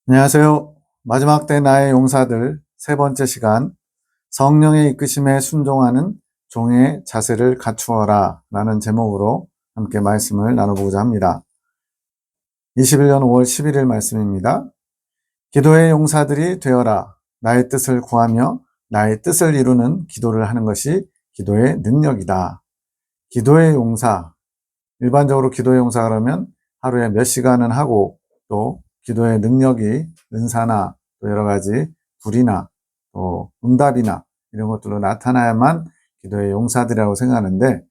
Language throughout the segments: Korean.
안녕하세요. 마지막 때 나의 용사들 세 번째 시간, 성령의 이끄심에 순종하는 종의 자세를 갖추어라 라는 제목으로 함께 말씀을 나눠보고자 합니다. 21년 5월 11일 말씀입니다. 기도의 용사들이 되어라. 나의 뜻을 구하며 나의 뜻을 이루는 기도를 하는 것이 기도의 능력이다. 기도의 용사, 일반적으로 기도의 용사 그러면 하루에 몇 시간은 하고, 또 기도의 능력이 은사나 또 여러 가지 불이나 또 응답이나 이런 것들로 나타나야만 기도의 용사들이라고 생각하는데,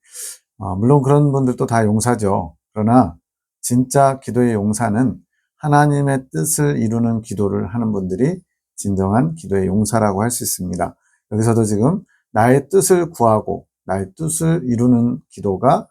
물론 그런 분들도 다 용사죠. 그러나 진짜 기도의 용사는 하나님의 뜻을 이루는 기도를 하는 분들이 진정한 기도의 용사라고 할 수 있습니다. 여기서도 지금 나의 뜻을 구하고 나의 뜻을 이루는 기도가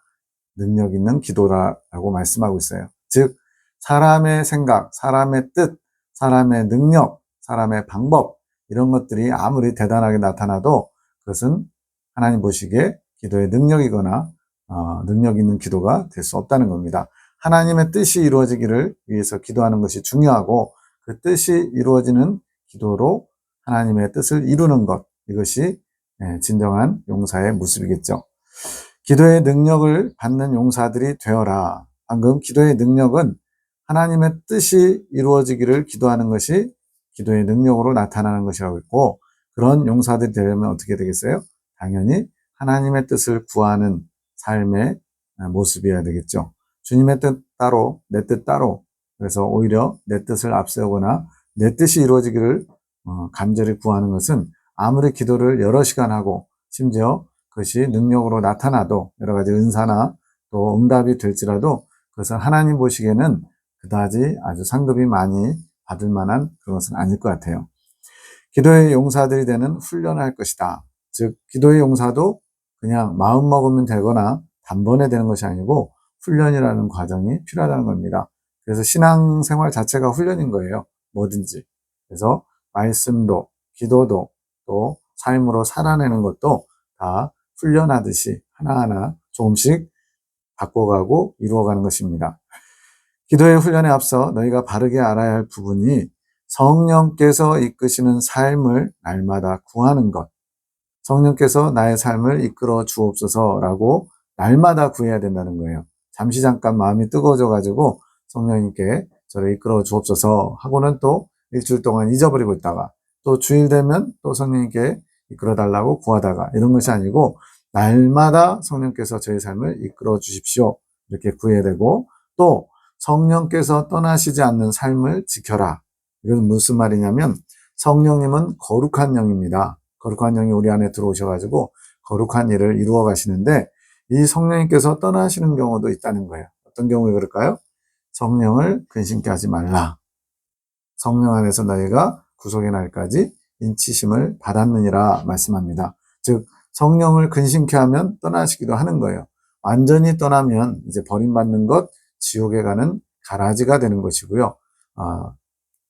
능력 있는 기도라고 말씀하고 있어요. 즉, 사람의 생각, 사람의 뜻, 사람의 능력, 사람의 방법, 이런 것들이 아무리 대단하게 나타나도 그것은 하나님 보시기에 기도의 능력이거나 능력 있는 기도가 될 수 없다는 겁니다. 하나님의 뜻이 이루어지기를 위해서 기도하는 것이 중요하고, 그 뜻이 이루어지는 기도로 하나님의 뜻을 이루는 것, 이것이 진정한 용사의 모습이겠죠. 기도의 능력을 받는 용사들이 되어라. 방금 기도의 능력은 하나님의 뜻이 이루어지기를 기도하는 것이 기도의 능력으로 나타나는 것이라고 했고, 그런 용사들이 되려면 어떻게 되겠어요? 당연히 하나님의 뜻을 구하는 삶의 모습이어야 되겠죠. 주님의 뜻 따로, 내 뜻 따로. 그래서 오히려 내 뜻을 앞세우거나 내 뜻이 이루어지기를 간절히 구하는 것은 아무리 기도를 여러 시간 하고, 심지어 그것이 능력으로 나타나도, 여러 가지 은사나 또 응답이 될지라도 그것은 하나님 보시기에는 그다지 아주 상급이 많이 받을 만한 그런 것은 아닐 것 같아요. 기도의 용사들이 되는 훈련을 할 것이다. 즉, 기도의 용사도 그냥 마음 먹으면 되거나 단번에 되는 것이 아니고 훈련이라는 과정이 필요하다는 겁니다. 그래서 신앙생활 자체가 훈련인 거예요. 뭐든지. 그래서 말씀도, 기도도, 또 삶으로 살아내는 것도 다 훈련하듯이 하나하나 조금씩 바꿔가고 이루어가는 것입니다. 기도의 훈련에 앞서 너희가 바르게 알아야 할 부분이 성령께서 이끄시는 삶을 날마다 구하는 것. 성령께서 나의 삶을 이끌어 주옵소서라고 날마다 구해야 된다는 거예요. 잠시 잠깐 마음이 뜨거워져가지고 성령님께 저를 이끌어 주옵소서 하고는 또 일주일 동안 잊어버리고 있다가 또 주일 되면 또 성령님께 이끌어 달라고 구하다가, 이런 것이 아니고 날마다 성령께서 저의 삶을 이끌어 주십시오 이렇게 구해야 되고, 또 성령께서 떠나시지 않는 삶을 지켜라. 이건 무슨 말이냐면, 성령님은 거룩한 영입니다. 거룩한 영이 우리 안에 들어오셔가지고 거룩한 일을 이루어 가시는데, 이 성령님께서 떠나시는 경우도 있다는 거예요. 어떤 경우에 그럴까요? 성령을 근심케 하지 말라. 성령 안에서 너희가 구속의 날까지 인치심을 받았느니라 말씀합니다. 즉, 성령을 근심케 하면 떠나시기도 하는 거예요. 완전히 떠나면 이제 버림받는 것, 지옥에 가는 가라지가 되는 것이고요.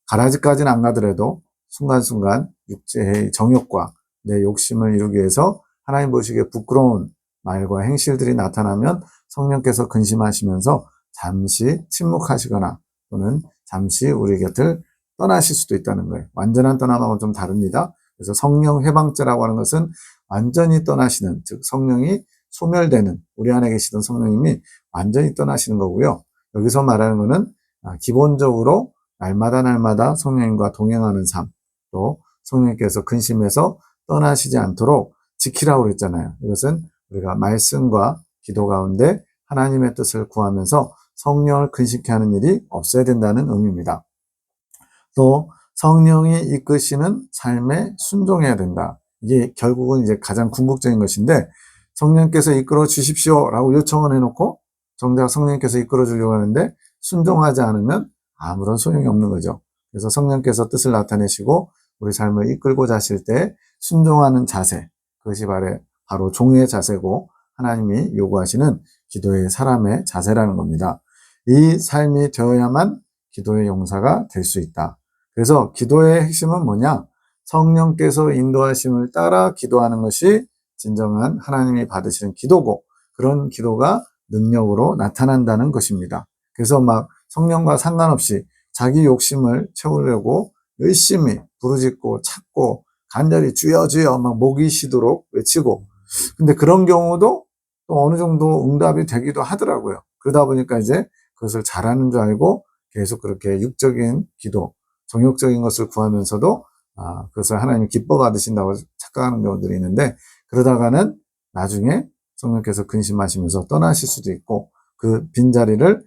가라지까지는 안 가더라도 순간순간 육체의 정욕과 내 욕심을 이루기 위해서 하나님 보시기에 부끄러운 말과 행실들이 나타나면 성령께서 근심하시면서 잠시 침묵하시거나 또는 잠시 우리 곁을 떠나실 수도 있다는 거예요. 완전한 떠남하고는 좀 다릅니다. 그래서 성령 해방죄라고 하는 것은 완전히 떠나시는, 즉 성령이 소멸되는, 우리 안에 계시던 성령님이 완전히 떠나시는 거고요. 여기서 말하는 것은 기본적으로 날마다 성령님과 동행하는 삶, 또 성령님께서 근심해서 떠나시지 않도록 지키라고 그랬잖아요. 이것은 우리가 말씀과 기도 가운데 하나님의 뜻을 구하면서 성령을 근심케 하는 일이 없어야 된다는 의미입니다. 또 성령이 이끄시는 삶에 순종해야 된다. 이게 결국은 이제 가장 궁극적인 것인데, 성령께서 이끌어 주십시오라고 요청을 해놓고 정작 성령께서 이끌어 주려고 하는데 순종하지 않으면 아무런 소용이 없는 거죠. 그래서 성령께서 뜻을 나타내시고 우리 삶을 이끌고자 하실 때 순종하는 자세, 그것이 바로 종의 자세고 하나님이 요구하시는 기도의 사람의 자세라는 겁니다. 이 삶이 되어야만 기도의 용사가 될 수 있다. 그래서 기도의 핵심은 뭐냐? 성령께서 인도하심을 따라 기도하는 것이 진정한 하나님이 받으시는 기도고, 그런 기도가 능력으로 나타난다는 것입니다. 그래서 막 성령과 상관없이 자기 욕심을 채우려고 열심히 부르짖고 찾고 간절히 주여 주여 막 목이 쉬도록 외치고, 근데 그런 경우도 또 어느 정도 응답이 되기도 하더라고요. 그러다 보니까 이제 그것을 잘하는 줄 알고 계속 그렇게 육적인 기도, 정욕적인 것을 구하면서도 그것을 하나님이 기뻐 받으신다고 착각하는 경우들이 있는데, 그러다가는 나중에 성령께서 근심하시면서 떠나실 수도 있고, 그 빈자리를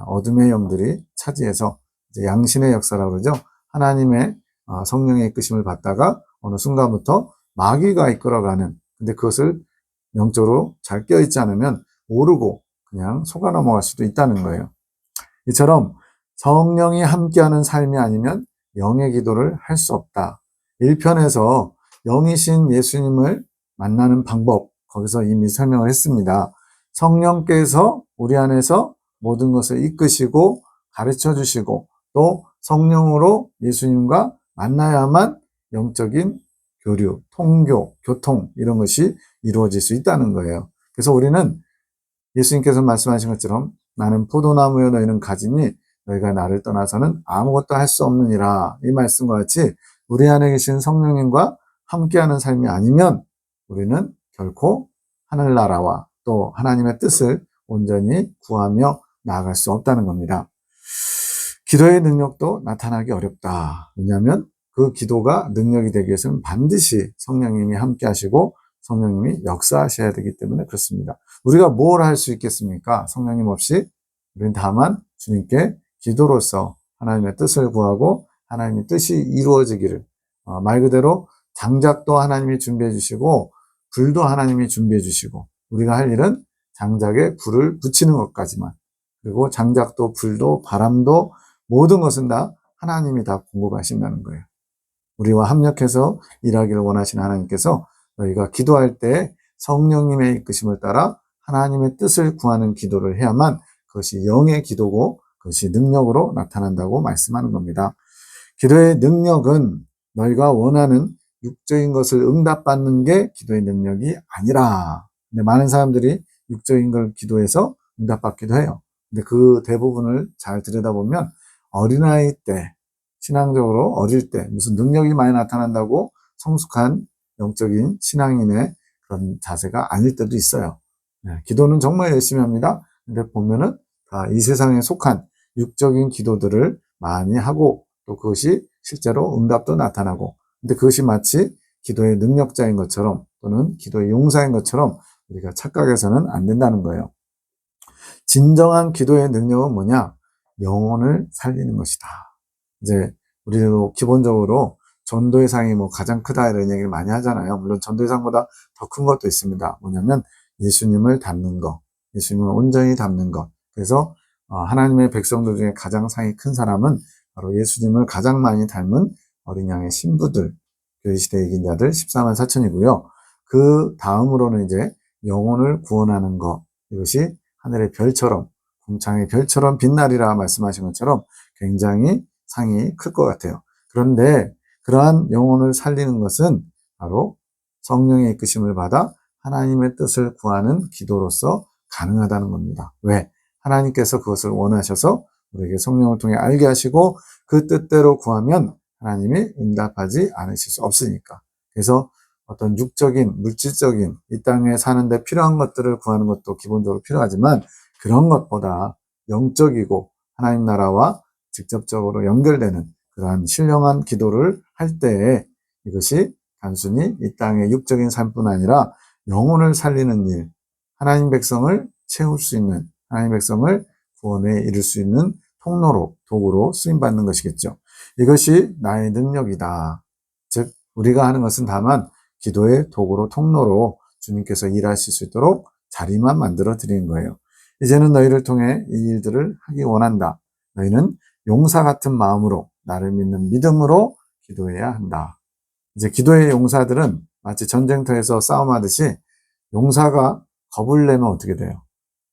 어둠의 영들이 차지해서 이제 양신의 역사라고 그러죠. 하나님의 성령의 이끄심을 받다가 어느 순간부터 마귀가 이끌어가는, 근데 그것을 영적으로 잘 깨어있지 않으면 모르고 그냥 속아 넘어갈 수도 있다는 거예요. 이처럼 성령이 함께하는 삶이 아니면 영의 기도를 할 수 없다. 1편에서 영이신 예수님을 만나는 방법, 거기서 이미 설명을 했습니다. 성령께서 우리 안에서 모든 것을 이끄시고 가르쳐 주시고, 또 성령으로 예수님과 만나야만 영적인 교류, 통교, 교통 이런 것이 이루어질 수 있다는 거예요. 그래서 우리는 예수님께서 말씀하신 것처럼 나는 포도나무여 너희는 가지니 너희가 나를 떠나서는 아무것도 할 수 없느니라, 이 말씀과 같이 우리 안에 계신 성령님과 함께하는 삶이 아니면 우리는 결코 하늘나라와 또 하나님의 뜻을 온전히 구하며 나아갈 수 없다는 겁니다. 기도의 능력도 나타나기 어렵다. 왜냐하면 그 기도가 능력이 되기 위해서는 반드시 성령님이 함께 하시고 성령님이 역사하셔야 되기 때문에 그렇습니다. 우리가 뭘 할 수 있겠습니까? 성령님 없이. 우리는 다만 주님께 기도로서 하나님의 뜻을 구하고 하나님의 뜻이 이루어지기를, 말 그대로 장작도 하나님이 준비해 주시고 불도 하나님이 준비해 주시고, 우리가 할 일은 장작에 불을 붙이는 것까지만, 그리고 장작도 불도 바람도 모든 것은 다 하나님이 다 공급하신다는 거예요. 우리와 합력해서 일하기를 원하시는 하나님께서 너희가 기도할 때 성령님의 이끄심을 따라 하나님의 뜻을 구하는 기도를 해야만 그것이 영의 기도고 그것이 능력으로 나타난다고 말씀하는 겁니다. 기도의 능력은 너희가 원하는 육적인 것을 응답받는 게 기도의 능력이 아니라, 근데 많은 사람들이 육적인 걸 기도해서 응답받기도 해요. 근데 그 대부분을 잘 들여다보면 어린아이 때, 신앙적으로 어릴 때 무슨 능력이 많이 나타난다고 성숙한 영적인 신앙인의 그런 자세가 아닐 때도 있어요. 기도는 정말 열심히 합니다. 근데 보면은 다 이 세상에 속한 육적인 기도들을 많이 하고, 또 그것이 실제로 응답도 나타나고, 근데 그것이 마치 기도의 능력자인 것처럼 또는 기도의 용사인 것처럼 우리가 착각해서는 안 된다는 거예요. 진정한 기도의 능력은 뭐냐? 영혼을 살리는 것이다. 이제 우리도 기본적으로 전도의 상이 뭐 가장 크다 이런 얘기를 많이 하잖아요. 물론 전도의 상보다 더 큰 것도 있습니다. 뭐냐면 예수님을 닮는 것, 예수님을 온전히 닮는 것. 그래서 하나님의 백성들 중에 가장 상이 큰 사람은 바로 예수님을 가장 많이 닮은 어린 양의 신부들, 교회 시대의 이긴 자들 14만 4천이고요. 그 다음으로는 이제 영혼을 구원하는 것, 이것이 하늘의 별처럼, 궁창의 별처럼 빛나리라 말씀하신 것처럼 굉장히 상이 클 것 같아요. 그런데 그러한 영혼을 살리는 것은 바로 성령의 이끄심을 받아 하나님의 뜻을 구하는 기도로서 가능하다는 겁니다. 왜? 하나님께서 그것을 원하셔서 우리에게 성령을 통해 알게 하시고 그 뜻대로 구하면 하나님이 응답하지 않으실 수 없으니까. 그래서 어떤 육적인, 물질적인 이 땅에 사는데 필요한 것들을 구하는 것도 기본적으로 필요하지만, 그런 것보다 영적이고 하나님 나라와 직접적으로 연결되는 그러한 신령한 기도를 할 때에 이것이 단순히 이 땅의 육적인 삶뿐 아니라 영혼을 살리는 일, 하나님 백성을 채울 수 있는, 하나님 백성을 구원에 이룰 수 있는 통로로, 도구로 쓰임받는 것이겠죠. 이것이 나의 능력이다. 즉 우리가 하는 것은 다만 기도의 도구로, 통로로 주님께서 일하실 수 있도록 자리만 만들어 드리는 거예요. 이제는 너희를 통해 이 일들을 하기 원한다. 너희는 용사 같은 마음으로 나를 믿는 믿음으로 기도해야 한다. 이제 기도의 용사들은 마치 전쟁터에서 싸움하듯이 용사가 겁을 내면 어떻게 돼요?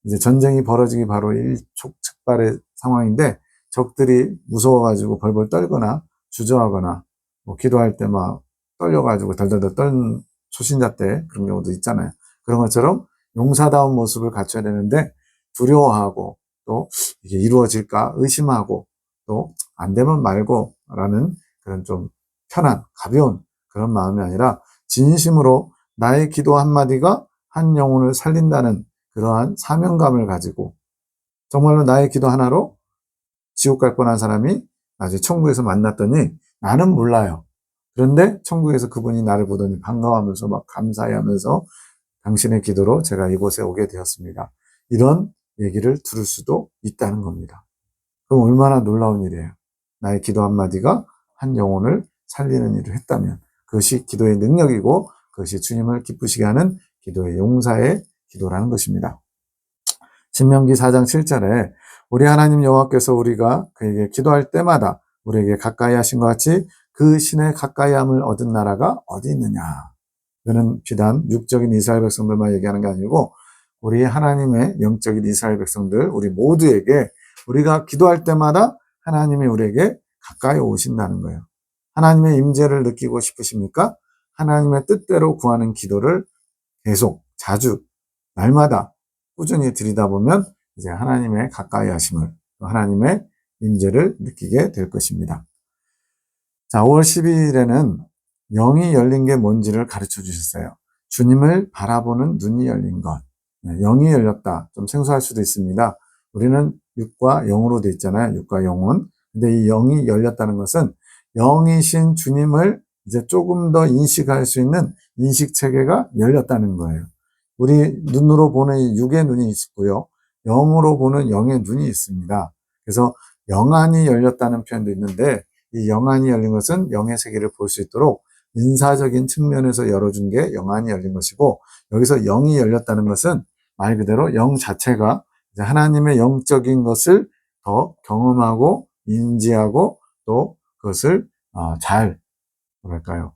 이제 전쟁이 벌어지기 바로 일촉즉발의 상황인데 적들이 무서워가지고 벌벌 떨거나 주저하거나 뭐 기도할 때 막 떨려가지고 덜덜덜 떨는 초신자 때 그런 경우도 있잖아요. 그런 것처럼 용사다운 모습을 갖춰야 되는데 두려워하고 또 이게 이루어질까 의심하고 또 안 되면 말고 라는 그런 좀 편한 가벼운 그런 마음이 아니라 진심으로 나의 기도 한마디가 한 영혼을 살린다는 그러한 사명감을 가지고 정말로 나의 기도 하나로 지옥 갈 뻔한 사람이 나중에 천국에서 만났더니 나는 몰라요. 그런데 천국에서 그분이 나를 보더니 반가워하면서 막 감사해하면서 당신의 기도로 제가 이곳에 오게 되었습니다. 이런 얘기를 들을 수도 있다는 겁니다. 그럼 얼마나 놀라운 일이에요. 나의 기도 한마디가 한 영혼을 살리는 일을 했다면 그것이 기도의 능력이고 그것이 주님을 기쁘시게 하는 기도의 용사의 기도라는 것입니다. 신명기 4장 7절에 우리 하나님 여호와께서 우리가 그에게 기도할 때마다 우리에게 가까이 하신 것 같이 그 신의 가까이함을 얻은 나라가 어디 있느냐. 이거는 비단 육적인 이스라엘 백성들만 얘기하는 게 아니고 우리 하나님의 영적인 이스라엘 백성들 우리 모두에게 우리가 기도할 때마다 하나님이 우리에게 가까이 오신다는 거예요. 하나님의 임재를 느끼고 싶으십니까? 하나님의 뜻대로 구하는 기도를 계속 자주 날마다 꾸준히 드리다 보면 이제 하나님의 가까이 하심을 하나님의 임재를 느끼게 될 것입니다. 자, 5월 12일에는 영이 열린 게 뭔지를 가르쳐 주셨어요. 주님을 바라보는 눈이 열린 것. 영이 열렸다. 좀 생소할 수도 있습니다. 우리는 육과 영으로 돼 있잖아요. 육과 영혼. 근데 이 영이 열렸다는 것은 영이신 주님을 이제 조금 더 인식할 수 있는 인식 체계가 열렸다는 거예요. 우리 눈으로 보는 이 육의 눈이 있고요. 영으로 보는 영의 눈이 있습니다. 그래서 영안이 열렸다는 표현도 있는데 이 영안이 열린 것은 영의 세계를 볼 수 있도록 인사적인 측면에서 열어준 게 영안이 열린 것이고 여기서 영이 열렸다는 것은 말 그대로 영 자체가 이제 하나님의 영적인 것을 더 경험하고 인지하고 또 그것을 잘 뭐랄까요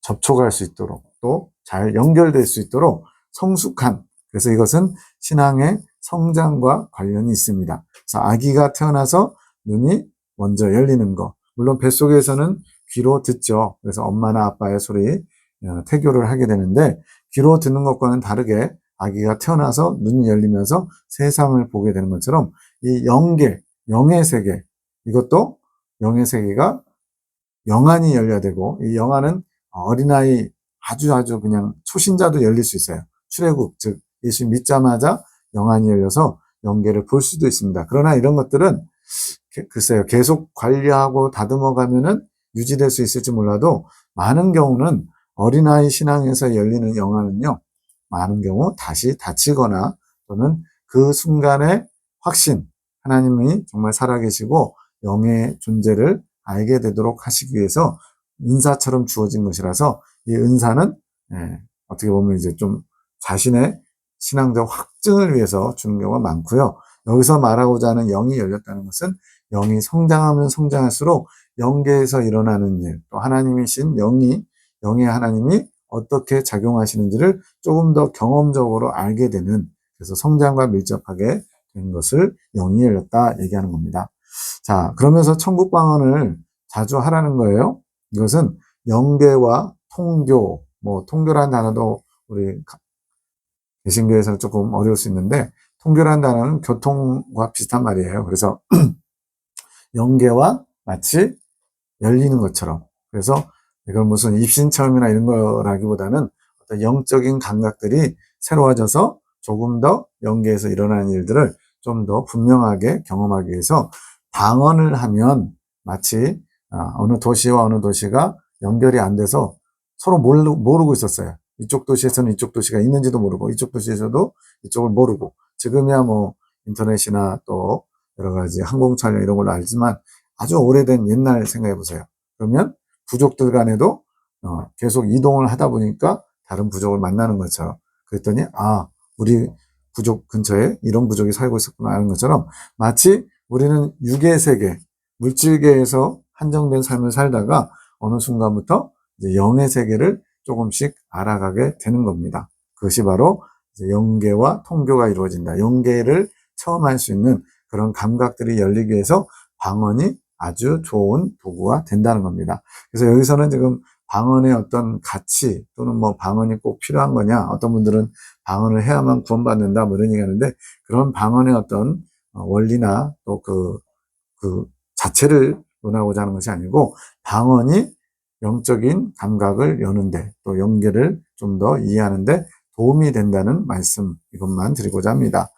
접촉할 수 있도록 또 잘 연결될 수 있도록 성숙한 그래서 이것은 신앙의 성장과 관련이 있습니다. 그래서 아기가 태어나서 눈이 먼저 열리는 거 물론 뱃속에서는 귀로 듣죠. 그래서 엄마나 아빠의 소리 태교를 하게 되는데 귀로 듣는 것과는 다르게 아기가 태어나서 눈이 열리면서 세상을 보게 되는 것처럼 이 영계, 영의 세계 이것도 영의 세계가 영안이 열려야 되고 이 영안은 어린아이 아주 그냥 초신자도 열릴 수 있어요. 출애굽 즉 예수 믿자마자 영안이 열려서 영계를 볼 수도 있습니다. 그러나 이런 것들은 글쎄요 계속 관리하고 다듬어가면은 유지될 수 있을지 몰라도 많은 경우는 어린아이 신앙에서 열리는 영안은요 많은 경우 다시 닫히거나 또는 그 순간의 확신 하나님이 정말 살아계시고 영의 존재를 알게 되도록 하시기 위해서 은사처럼 주어진 것이라서 이 은사는 어떻게 보면 이제 좀 자신의 신앙적 확증을 위해서 주는 경우가 많고요. 여기서 말하고자 하는 영이 열렸다는 것은 영이 성장하면 성장할수록 영계에서 일어나는 일, 또 하나님이신 영의 하나님이 어떻게 작용하시는지를 조금 더 경험적으로 알게 되는 그래서 성장과 밀접하게 된 것을 영이 열렸다 얘기하는 겁니다. 자, 그러면서 천국 방언을 자주 하라는 거예요. 이것은 영계와 통교, 통교라는 단어도 우리 개신교에서는 조금 어려울 수 있는데 통교라는 단어는 교통과 비슷한 말이에요. 그래서 영계와 마치 열리는 것처럼 그래서 이건 무슨 입신 체험이나 이런 거라기보다는 어떤 영적인 감각들이 새로워져서 조금 더 영계에서 일어나는 일들을 좀 더 분명하게 경험하기 위해서 방언을 하면 마치 어느 도시와 어느 도시가 연결이 안 돼서 서로 모르고 있었어요. 이쪽 도시에서는 이쪽 도시가 있는지도 모르고 이쪽 도시에서도 이쪽을 모르고 지금이야 인터넷이나 또 여러 가지 항공촬영 이런 걸로 알지만 아주 오래된 옛날 생각해 보세요. 그러면 부족들 간에도 계속 이동을 하다 보니까 다른 부족을 만나는 것처럼 그랬더니 우리 부족 근처에 이런 부족이 살고 있었구나 하는 것처럼 마치 우리는 육의 세계, 물질계에서 한정된 삶을 살다가 어느 순간부터 이제 영의 세계를 조금씩 알아가게 되는 겁니다. 그것이 바로 이제 영계와 통교가 이루어진다. 영계를 처음 할 수 있는 그런 감각들이 열리기 위해서 방언이 아주 좋은 도구가 된다는 겁니다. 그래서 여기서는 지금 방언의 어떤 가치 또는 방언이 꼭 필요한 거냐 어떤 분들은 방언을 해야만 구원받는다 이런 얘기 하는데 그런 방언의 어떤 원리나 또 그 자체를 논하고자 하는 것이 아니고 방언이 영적인 감각을 여는데 또 영계를 좀 더 이해하는데 도움이 된다는 말씀, 이것만 드리고자 합니다.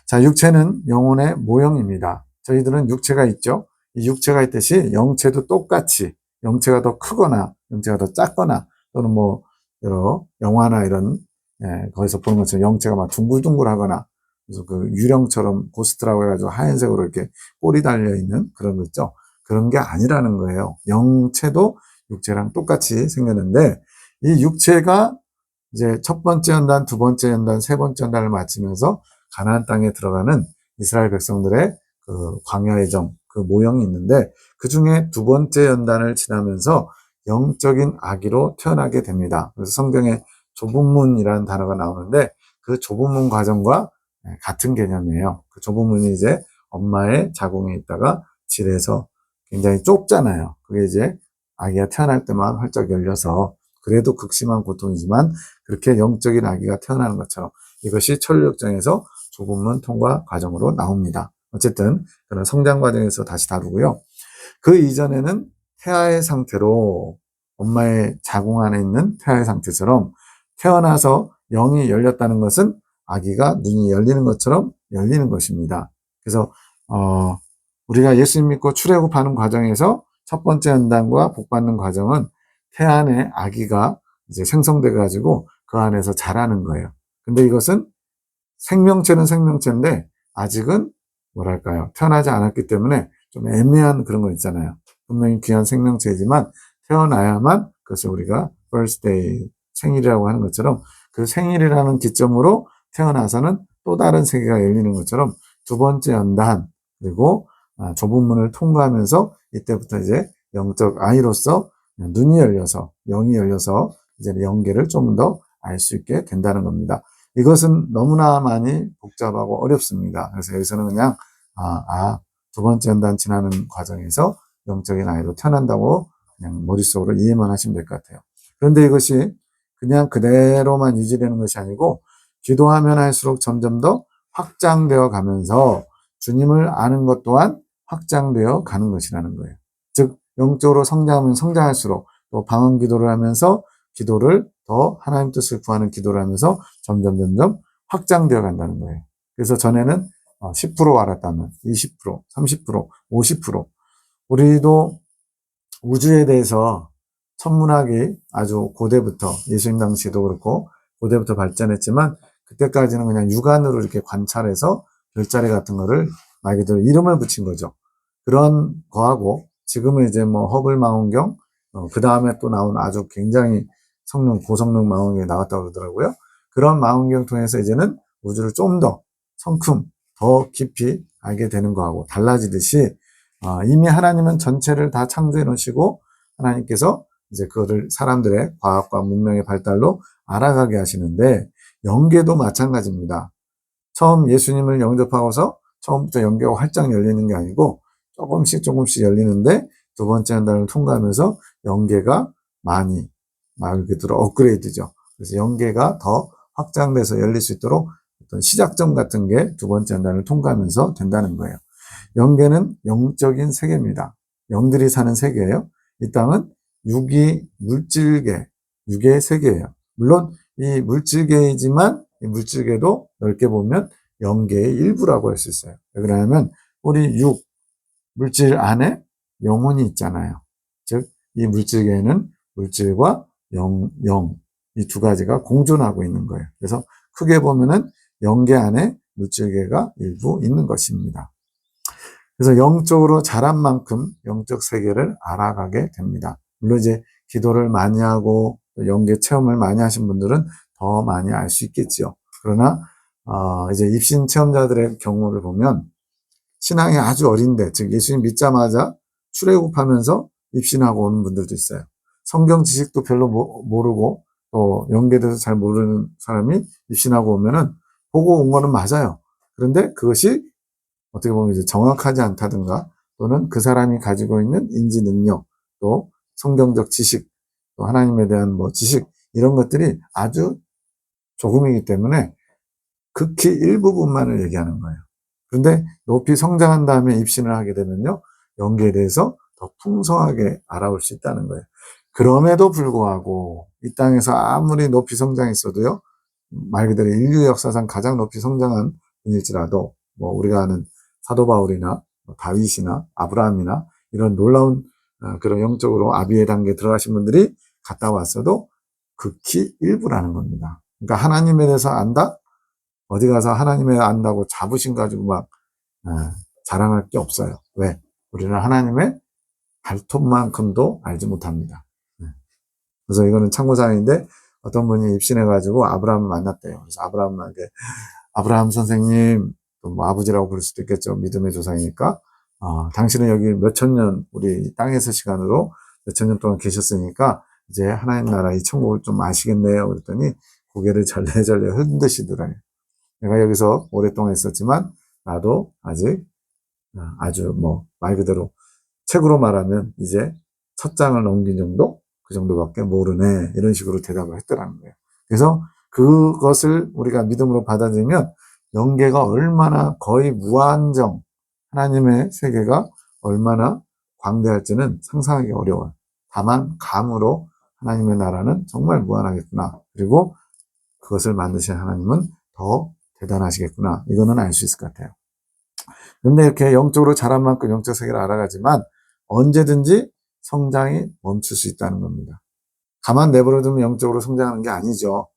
자, 육체는 영혼의 모형입니다. 저희들은 육체가 있죠. 이 육체가 있듯이 영체도 똑같이 영체가 더 크거나 영체가 더 작거나 또는 뭐 여러 영화나 이런 거기서 보는 것처럼 영체가 막 둥글둥글하거나 그래서 그 유령처럼 고스트라고 해가지고 하얀색으로 이렇게 꼬리 달려있는 그런 거 있죠. 그런 게 아니라는 거예요. 영체도 육체랑 똑같이 생겼는데 이 육체가 이제 첫 번째 연단, 두 번째 연단, 세 번째 연단을 마치면서 가나안 땅에 들어가는 이스라엘 백성들의 그 광야의 정, 그 모형이 있는데 그 중에 두 번째 연단을 지나면서 영적인 아기로 태어나게 됩니다. 그래서 성경에 좁은 문이라는 단어가 나오는데 그 좁은 문 과정과 같은 개념이에요. 그 좁은 문이 이제 엄마의 자궁에 있다가 질에서 굉장히 좁잖아요. 그게 이제 아기가 태어날 때만 활짝 열려서 그래도 극심한 고통이지만 그렇게 영적인 아기가 태어나는 것처럼 이것이 천류역정에서 좁은 문 통과 과정으로 나옵니다. 어쨌든 그런 성장 과정에서 다시 다루고요. 그 이전에는 태아의 상태로 엄마의 자궁 안에 있는 태아의 상태처럼 태어나서 영이 열렸다는 것은 아기가 눈이 열리는 것처럼 열리는 것입니다. 그래서 우리가 예수님 믿고 출애굽하는 과정에서 첫 번째 연단과 복받는 과정은 태 안에 아기가 이제 생성돼 가지고 그 안에서 자라는 거예요. 근데 이것은 생명체는 생명체인데 아직은 뭐랄까요? 태어나지 않았기 때문에 좀 애매한 그런 거 있잖아요. 분명히 귀한 생명체이지만 태어나야만 그것을 우리가 birthday, 생일이라고 하는 것처럼 그 생일이라는 기점으로 태어나서는 또 다른 세계가 열리는 것처럼 두 번째 연단 그리고 좁은 문을 통과하면서 이때부터 이제 영적 아이로서 눈이 열려서 영이 열려서 이제 영계를 좀 더 알 수 있게 된다는 겁니다. 이것은 너무나 많이 복잡하고 어렵습니다. 그래서 여기서는 그냥 두 번째 연단 지나는 과정에서 영적인 아이로 태어난다고 그냥 머릿속으로 이해만 하시면 될 것 같아요. 그런데 이것이 그냥 그대로만 유지되는 것이 아니고 기도하면 할수록 점점 더 확장되어 가면서 주님을 아는 것 또한 확장되어 가는 것이라는 거예요. 즉 영적으로 성장하면 성장할수록 또 방언 기도를 하면서 기도를 더 하나님 뜻을 구하는 기도를 하면서 점점 확장되어 간다는 거예요. 그래서 전에는 10% 알았다면 20%, 30%, 50% 우리도 우주에 대해서 천문학이 아주 고대부터 예수님 당시에도 그렇고 고대부터 발전했지만 그때까지는 그냥 육안으로 이렇게 관찰해서 별자리 같은 거를 말 그대로 이름을 붙인 거죠. 그런 거하고 지금은 이제 뭐 허블 망원경 그 다음에 또 나온 아주 굉장히 고성능 망원경이 나왔다고 그러더라고요. 그런 망원경 통해서 이제는 우주를 좀 더 성큼 더 깊이 알게 되는 거하고 달라지듯이 이미 하나님은 전체를 다 창조해 놓으시고 하나님께서 이제 그거를 사람들의 과학과 문명의 발달로 알아가게 하시는데 영계도 마찬가지입니다. 처음 예수님을 영접하고서 처음부터 영계가 활짝 열리는 게 아니고 조금씩 열리는데 두 번째 연단을 통과하면서 영계가 많이 말 그대로 업그레이드죠. 그래서 영계가 더 확장돼서 열릴 수 있도록 어떤 시작점 같은 게 두 번째 연단을 통과하면서 된다는 거예요. 영계는 영적인 세계입니다. 영들이 사는 세계예요. 이 땅은 육이 물질계, 육의 세계예요. 물론 이 물질계이지만 이 물질계도 넓게 보면 영계의 일부라고 할 수 있어요. 왜 그러냐면 우리 육, 물질 안에 영혼이 있잖아요. 즉 이 물질계에는 물질과 영, 이 두 가지가 공존하고 있는 거예요. 그래서 크게 보면은 영계 안에 물질계가 일부 있는 것입니다. 그래서 영적으로 자란 만큼 영적 세계를 알아가게 됩니다. 물론 이제 기도를 많이 하고 영계 체험을 많이 하신 분들은 더 많이 알 수 있겠죠. 그러나 이제 입신 체험자들의 경우를 보면 신앙이 아주 어린데, 즉 예수님 믿자마자 출애굽하면서 입신하고 오는 분들도 있어요. 성경 지식도 별로 모르고 또 영계에 대해서 잘 모르는 사람이 입신하고 오면은 보고 온 거는 맞아요. 그런데 그것이 어떻게 보면 이제 정확하지 않다든가 또는 그 사람이 가지고 있는 인지 능력 또 성경적 지식 또 하나님에 대한 뭐 지식 이런 것들이 아주 조금이기 때문에 극히 일부분만을 얘기하는 거예요. 그런데 높이 성장한 다음에 입신을 하게 되면요. 영계에 대해서 더 풍성하게 알아올 수 있다는 거예요. 그럼에도 불구하고 이 땅에서 아무리 높이 성장했어도요, 말 그대로 인류 역사상 가장 높이 성장한 분일지라도 뭐 우리가 아는 사도 바울이나 다윗이나 아브라함이나 이런 놀라운 그런 영적으로 아비의 단계에 들어가신 분들이 갔다 왔어도 극히 일부라는 겁니다. 그러니까 하나님에 대해서 안다? 어디 가서 하나님에 안다고 자부심 가지고 막 자랑할 게 없어요. 왜? 우리는 하나님의 발톱만큼도 알지 못합니다. 그래서 이거는 참고사항인데 어떤 분이 입신해가지고 아브라함을 만났대요. 그래서 아브라함한테 아브라함 선생님, 뭐 아버지라고 부를 수도 있겠죠. 믿음의 조상이니까. 당신은 여기 몇천 년 우리 땅에서 시간으로 몇천 년 동안 계셨으니까 이제 하나님 나라 이 천국을 좀 아시겠네요. 그랬더니 고개를 절레절레 흔드시더라고요. 내가 여기서 오랫동안 있었지만 나도 아직 아주 뭐 말 그대로 책으로 말하면 이제 첫 장을 넘긴 정도? 그 정도밖에 모르네. 이런 식으로 대답을 했더라는 거예요. 그래서 그것을 우리가 믿음으로 받아들이면 영계가 얼마나 거의 무한정, 하나님의 세계가 얼마나 광대할지는 상상하기 어려워요. 다만 감으로 하나님의 나라는 정말 무한하겠구나. 그리고 그것을 만드신 하나님은 더 대단하시겠구나. 이거는 알 수 있을 것 같아요. 근데 이렇게 영적으로 자란 만큼 영적 세계를 알아가지만 언제든지 성장이 멈출 수 있다는 겁니다. 가만 내버려두면 영적으로 성장하는 게 아니죠.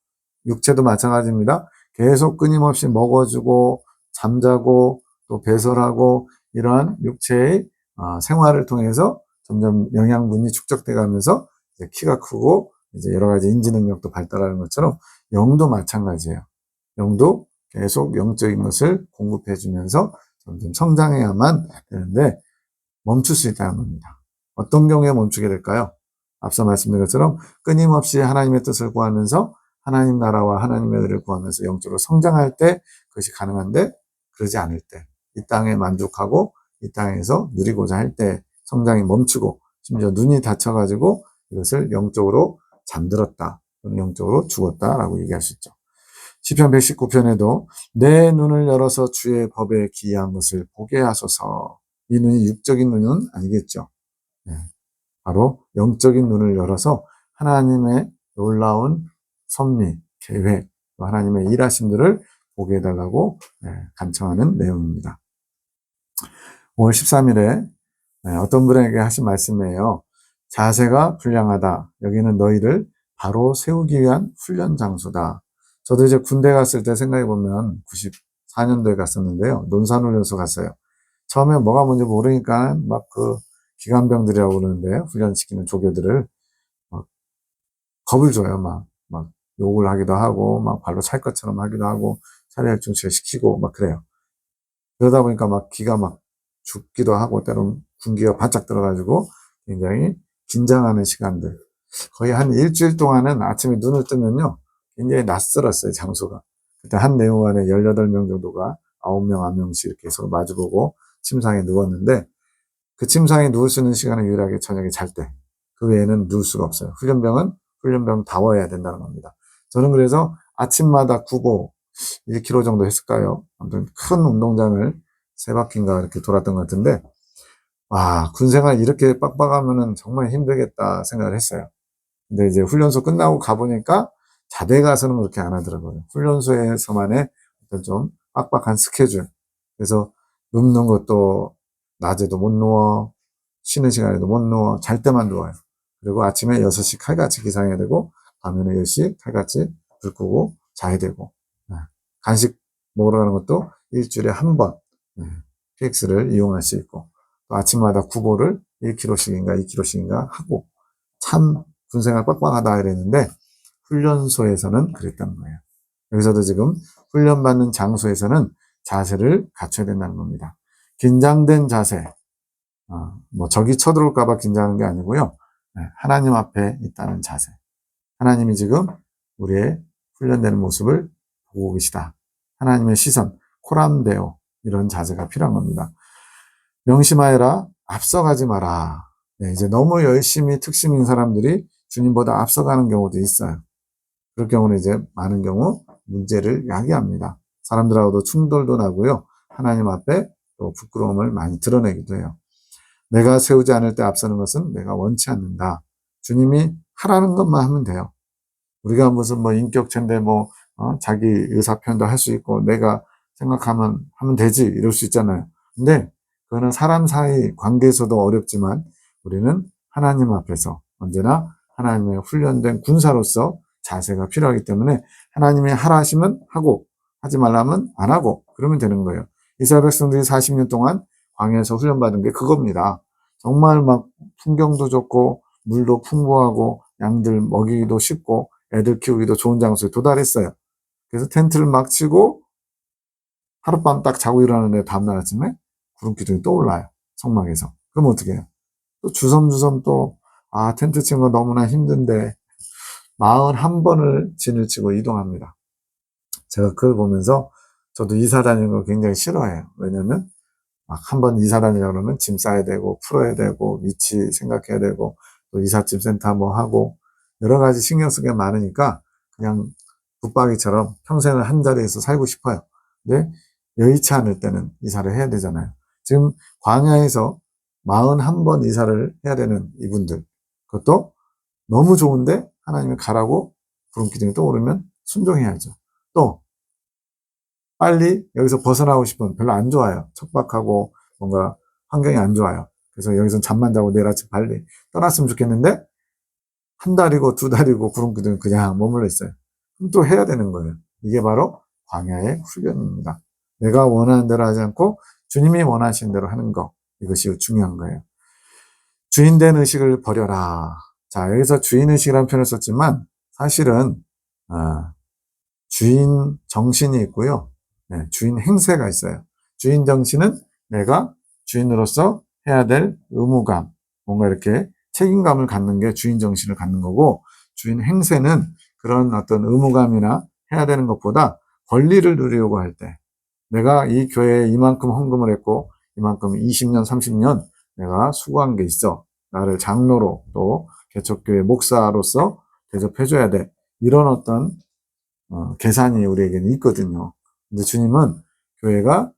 육체도 마찬가지입니다. 계속 끊임없이 먹어주고 잠자고 또 배설하고 이러한 육체의 생활을 통해서 점점 영양분이 축적돼 가면서 키가 크고 이제 여러 가지 인지 능력도 발달하는 것처럼 영도 마찬가지예요. 영도 계속 영적인 것을 공급해 주면서 점점 성장해야만 되는데 멈출 수 있다는 겁니다. 어떤 경우에 멈추게 될까요? 앞서 말씀드린 것처럼 끊임없이 하나님의 뜻을 구하면서 하나님 나라와 하나님의 의를 구하면서 영적으로 성장할 때 그것이 가능한데 그러지 않을 때, 이 땅에 만족하고 이 땅에서 누리고자 할 때 성장이 멈추고 심지어 눈이 닫혀가지고 이것을 영적으로 잠들었다, 영적으로 죽었다라고 얘기할 수 있죠. 시편 119편에도 내 눈을 열어서 주의 법에 기이한 것을 보게 하소서. 이 눈이 육적인 눈은 아니겠죠. 바로 영적인 눈을 열어서 하나님의 놀라운 섭리, 계획, 하나님의 일하심들을 보게 해달라고 간청하는 내용입니다. 5월 13일에 어떤 분에게 하신 말씀이에요. 자세가 불량하다. 여기는 너희를 바로 세우기 위한 훈련 장소다. 저도 이제 군대 갔을 때 생각해보면 94년도에 갔었는데요. 논산훈련소 갔어요. 처음에 뭐가 뭔지 모르니까 막 기관병들이라고 그러는데 훈련시키는 조교들을 막 겁을 줘요. 막 욕을 하기도 하고 막 발로 찰 것처럼 하기도 하고 사례혈중치를 시키고 막 그래요. 그러다 보니까 막 기가 막 죽기도 하고 때로는 군기가 바짝 들어가지고 굉장히 긴장하는 시간들. 거의 한 일주일 동안은 아침에 눈을 뜨면요. 굉장히 낯설었어요, 장소가. 그때 한 내무반에 18명 정도가 9명, 1명씩 이렇게 서로 마주보고 침상에 누웠는데 그 침상에 누울 수 있는 시간은 유일하게 저녁에 잘 때. 그 외에는 누울 수가 없어요. 훈련병다워야 된다는 겁니다. 저는 그래서 아침마다 구보 1km 정도 했을까요? 아무튼 큰 운동장을 3바퀴인가 이렇게 돌았던 것 같은데, 와, 군생활 이렇게 빡빡하면은 정말 힘들겠다 생각을 했어요. 근데 이제 훈련소 끝나고 가보니까 자대 가서는 그렇게 안 하더라고요. 훈련소에서만의 어떤 좀 빡빡한 스케줄. 그래서 눕는 것도 낮에도 못 누워, 쉬는 시간에도 못 누워, 잘 때만 누워요. 그리고 아침에 6시 칼같이 기상해야 되고, 밤에는 10시 칼같이 불 끄고 자야 되고, 간식 먹으러 가는 것도 일주일에 한 번, PX를 이용할 수 있고, 또 아침마다 구보를 1km씩인가 2km씩인가 하고, 참 군생활 빡빡하다 이랬는데, 훈련소에서는 그랬다는 거예요. 여기서도 지금 훈련받는 장소에서는 자세를 갖춰야 된다는 겁니다. 긴장된 자세, 뭐 적이 쳐들어올까봐 긴장하는 게 아니고요. 하나님 앞에 있다는 자세. 하나님이 지금 우리의 훈련되는 모습을 보고 계시다. 하나님의 시선, 코람데오, 이런 자세가 필요한 겁니다. 명심하여라, 앞서가지 마라. 이제 너무 열심히 특심인 사람들이 주님보다 앞서가는 경우도 있어요. 그럴 경우는 이제 많은 경우 문제를 야기합니다. 사람들하고도 충돌도 나고요. 하나님 앞에 또 부끄러움을 많이 드러내기도 해요. 내가 세우지 않을 때 앞서는 것은 내가 원치 않는다. 주님이 하라는 것만 하면 돼요. 우리가 무슨 뭐 인격체인데 뭐 자기 의사 표현도 할 수 있고 내가 생각하면 하면 되지 이럴 수 있잖아요. 근데 그거는 사람 사이 관계에서도 어렵지만 우리는 하나님 앞에서 언제나 하나님의 훈련된 군사로서 자세가 필요하기 때문에 하나님이 하라 하시면 하고 하지 말라면 안 하고 그러면 되는 거예요. 이스라엘 백성들이 40년 동안 광야에서 훈련받은 게 그겁니다. 정말 막 풍경도 좋고 물도 풍부하고 양들 먹이기도 쉽고 애들 키우기도 좋은 장소에 도달했어요. 그래서 텐트를 막 치고 하룻밤 딱 자고 일어나는데 다음날 아침에 구름 기둥이 떠올라요. 성막에서. 그럼 어떻게 해요? 또 주섬주섬 또 텐트 친 거 너무나 힘든데 41번을 진을 치고 이동합니다. 제가 그걸 보면서 저도 이사 다니는 거 굉장히 싫어해요. 왜냐면 막 한번 이사 다니려고 그러면 짐 싸야 되고 풀어야 되고 위치 생각해야 되고 또 이삿짐 센터 뭐 하고 여러 가지 신경 쓰기가 많으니까 그냥 붙박이처럼 평생을 한 자리에서 살고 싶어요. 근데 여의치 않을 때는 이사를 해야 되잖아요. 지금 광야에서 41번 이사를 해야 되는 이분들 그것도 너무 좋은데 하나님이 가라고 구름 기둥이 떠오르면 순종해야죠. 또 빨리 여기서 벗어나고 싶으면 별로 안 좋아요. 척박하고 뭔가 환경이 안 좋아요. 그래서 여기서 잠만 자고 내일 아침 빨리 떠났으면 좋겠는데 한 달이고 두 달이고 구름 기둥이 그냥 머물러 있어요. 그럼 또 해야 되는 거예요. 이게 바로 광야의 훈련입니다. 내가 원하는 대로 하지 않고 주님이 원하시는 대로 하는 거 이것이 중요한 거예요. 주인된 의식을 버려라. 자, 여기서 주인의식이라는 표현을 썼지만 사실은 주인 정신이 있고요. 네, 주인 행세가 있어요. 주인 정신은 내가 주인으로서 해야 될 의무감, 뭔가 이렇게 책임감을 갖는 게 주인 정신을 갖는 거고, 주인 행세는 그런 어떤 의무감이나 해야 되는 것보다 권리를 누리려고 할 때, 내가 이 교회에 이만큼 헌금을 했고, 이만큼 20년, 30년 내가 수고한 게 있어. 나를 장로로 또 개척교회 목사로서 대접해줘야 돼. 이런 어떤 계산이 우리에게는 있거든요. 근데 주님은 교회가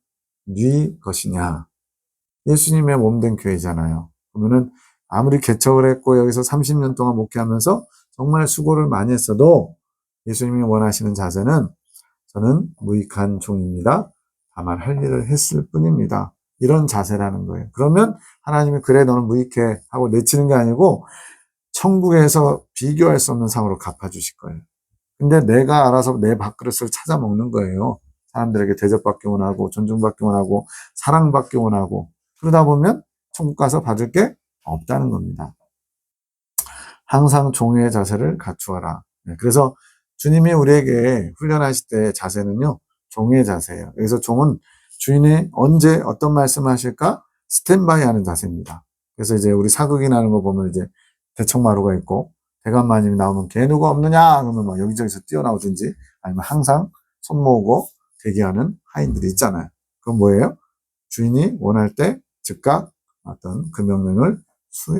네 것이냐. 예수님의 몸된 교회잖아요. 그러면은 아무리 개척을 했고 여기서 30년 동안 목회하면서 정말 수고를 많이 했어도 예수님이 원하시는 자세는 저는 무익한 종입니다. 다만 할 일을 했을 뿐입니다. 이런 자세라는 거예요. 그러면 하나님이 그래 너는 무익해 하고 내치는 게 아니고 천국에서 비교할 수 없는 상으로 갚아주실 거예요. 근데 내가 알아서 내 밥그릇을 찾아 먹는 거예요. 사람들에게 대접받기 원하고 존중받기 원하고 사랑받기 원하고 그러다 보면 천국 가서 받을 게 없다는 겁니다. 항상 종의 자세를 갖추어라. 그래서 주님이 우리에게 훈련하실 때 자세는요. 종의 자세예요. 여기서 종은 주인이 언제 어떤 말씀을 하실까 스탠바이 하는 자세입니다. 그래서 이제 우리 사극이나 하는 거 보면 이제 대청마루가 있고 대감마님이 나오면 걔 누가 없느냐 그러면 막 여기저기서 뛰어나오든지 아니면 항상 손 모으고 대기하는 하인들이 있잖아요. 그건 뭐예요? 주인이 원할 때 즉각 어떤 그 명령을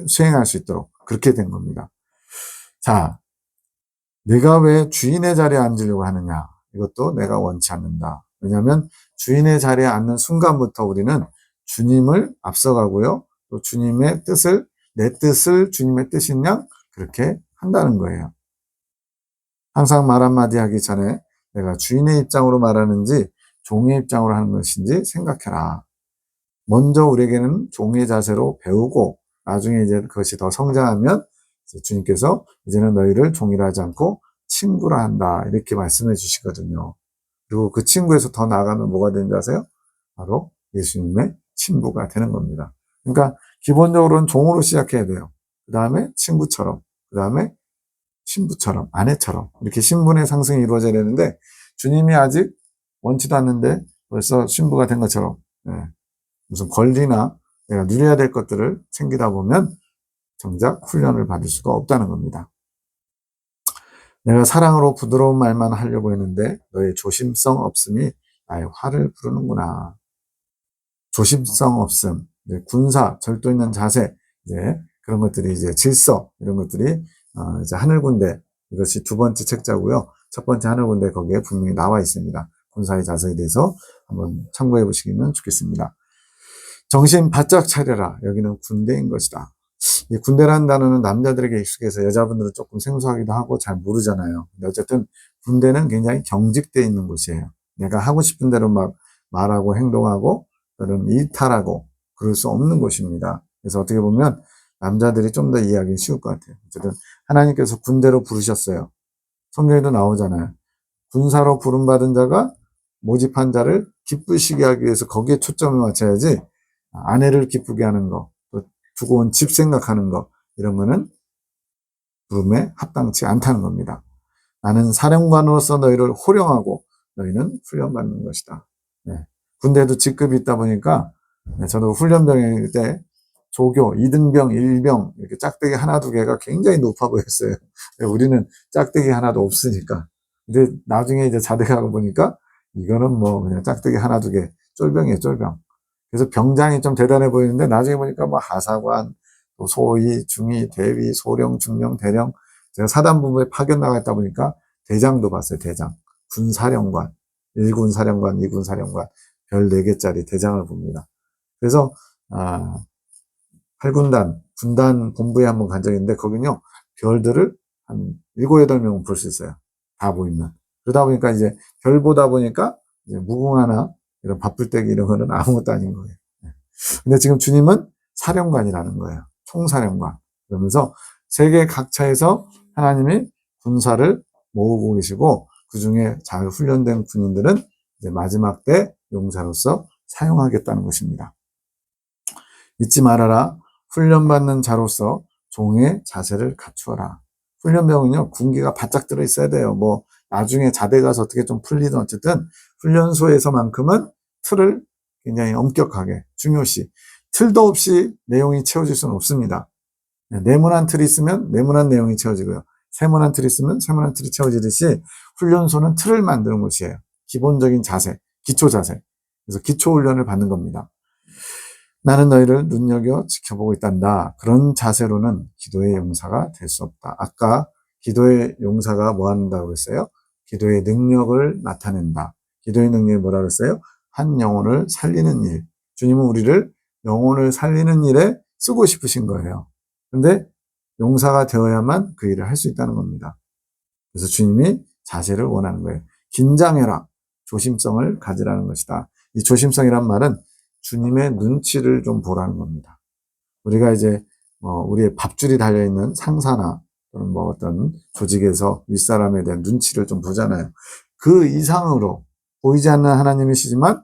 수행할 수 있도록 그렇게 된 겁니다. 자, 내가 왜 주인의 자리에 앉으려고 하느냐? 이것도 내가 원치 않는다. 왜냐하면 주인의 자리에 앉는 순간부터 우리는 주님을 앞서가고요. 또 주님의 뜻을 내 뜻을 주님의 뜻인 양 그렇게 한다는 거예요. 항상 말 한마디 하기 전에 내가 주인의 입장으로 말하는지 종의 입장으로 하는 것인지 생각해라. 먼저 우리에게는 종의 자세로 배우고 나중에 이제 그것이 더 성장하면 주님께서 이제는 너희를 종이라 하지 않고 친구라 한다 이렇게 말씀해 주시거든요. 그리고 그 친구에서 더 나아가면 뭐가 되는지 아세요? 바로 예수님의 친구가 되는 겁니다. 그러니까 기본적으로는 종으로 시작해야 돼요. 그 다음에 친구처럼, 그 다음에 신부처럼, 아내처럼 이렇게 신분의 상승이 이루어져야 되는데 주님이 아직 원치도 않는데 벌써 신부가 된 것처럼 무슨 권리나 내가 누려야 될 것들을 챙기다 보면 정작 훈련을 받을 수가 없다는 겁니다. 내가 사랑으로 부드러운 말만 하려고 했는데 너의 조심성 없음이 나의 화를 부르는구나. 조심성 없음, 군사, 절도 있는 자세, 이제 그런 것들이 이제 질서 이런 것들이 이제 하늘군대 이것이 두 번째 책자고요. 첫 번째 하늘군대 거기에 분명히 나와 있습니다. 군사의 자세에 대해서 한번 참고해 보시기는 좋겠습니다. 정신 바짝 차려라. 여기는 군대인 것이다. 이 군대라는 단어는 남자들에게 익숙해서 여자분들은 조금 생소하기도 하고 잘 모르잖아요. 근데 어쨌든 군대는 굉장히 경직되어 있는 곳이에요. 내가 하고 싶은 대로 막 말하고 행동하고 또는 이탈하고 그럴 수 없는 곳입니다. 그래서 어떻게 보면 남자들이 좀 더 이해하기 쉬울 것 같아요. 어쨌든 하나님께서 군대로 부르셨어요. 성경에도 나오잖아요. 군사로 부름받은 자가 모집한 자를 기쁘시게 하기 위해서 거기에 초점을 맞춰야지 아내를 기쁘게 하는 거, 또 두고 온 집 생각하는 거 이런 거는 부름에 합당치 않다는 겁니다. 나는 사령관으로서 너희를 호령하고 너희는 훈련받는 것이다. 네. 군대도 직급이 있다 보니까 저도 훈련병일 때 조교, 2등병, 1병 이렇게 짝대기 하나 두 개가 굉장히 높아 보였어요. 우리는 짝대기 하나도 없으니까. 근데 나중에 이제 자대 가고 보니까 이거는 뭐 그냥 짝대기 하나 두 개, 쫄병이에요, 쫄병. 그래서 병장이 좀 대단해 보이는데 나중에 보니까 뭐 하사관, 또 소위, 중위, 대위, 소령, 중령, 대령. 제가 사단부에 파견 나가 있다 보니까 대장도 봤어요, 대장. 군사령관, 1군 사령관, 2군 사령관, 별 4개짜리 대장을 봅니다. 그래서, 8군단, 군단 본부에 한번 간 적이 있는데, 거기는요, 별들을 한 7, 8명 볼 수 있어요. 다 보이면. 그러다 보니까 이제 별 보다 보니까 이제 무궁화나 이런 바쁠때기 이런 거는 아무것도 아닌 거예요. 근데 지금 주님은 사령관이라는 거예요. 총사령관. 그러면서 세계 각처에서 하나님이 군사를 모으고 계시고 그 중에 잘 훈련된 군인들은 이제 마지막 때 용사로서 사용하겠다는 것입니다. 잊지 말아라. 훈련받는 자로서 종의 자세를 갖추어라. 훈련병은요, 군기가 바짝 들어 있어야 돼요. 뭐, 나중에 자대 가서 어떻게 좀 풀리든 어쨌든 훈련소에서만큼은 틀을 굉장히 엄격하게 중요시. 틀도 없이 내용이 채워질 수는 없습니다. 네모난 틀이 있으면 네모난 내용이 채워지고요. 세모난 틀이 있으면 세모난 틀이 채워지듯이 훈련소는 틀을 만드는 곳이에요. 기본적인 자세, 기초 자세. 그래서 기초 훈련을 받는 겁니다. 나는 너희를 눈여겨 지켜보고 있단다. 그런 자세로는 기도의 용사가 될 수 없다. 아까 기도의 용사가 뭐 한다고 그랬어요? 기도의 능력을 나타낸다. 기도의 능력이 뭐라 그랬어요? 한 영혼을 살리는 일. 주님은 우리를 영혼을 살리는 일에 쓰고 싶으신 거예요. 근데 용사가 되어야만 그 일을 할 수 있다는 겁니다. 그래서 주님이 자세를 원하는 거예요. 긴장해라. 조심성을 가지라는 것이다. 이 조심성이란 말은 주님의 눈치를 좀 보라는 겁니다. 우리가 이제 우리의 밥줄이 달려있는 상사나 또는 뭐 어떤 조직에서 윗사람에 대한 눈치를 좀 보잖아요. 그 이상으로 보이지 않는 하나님이시지만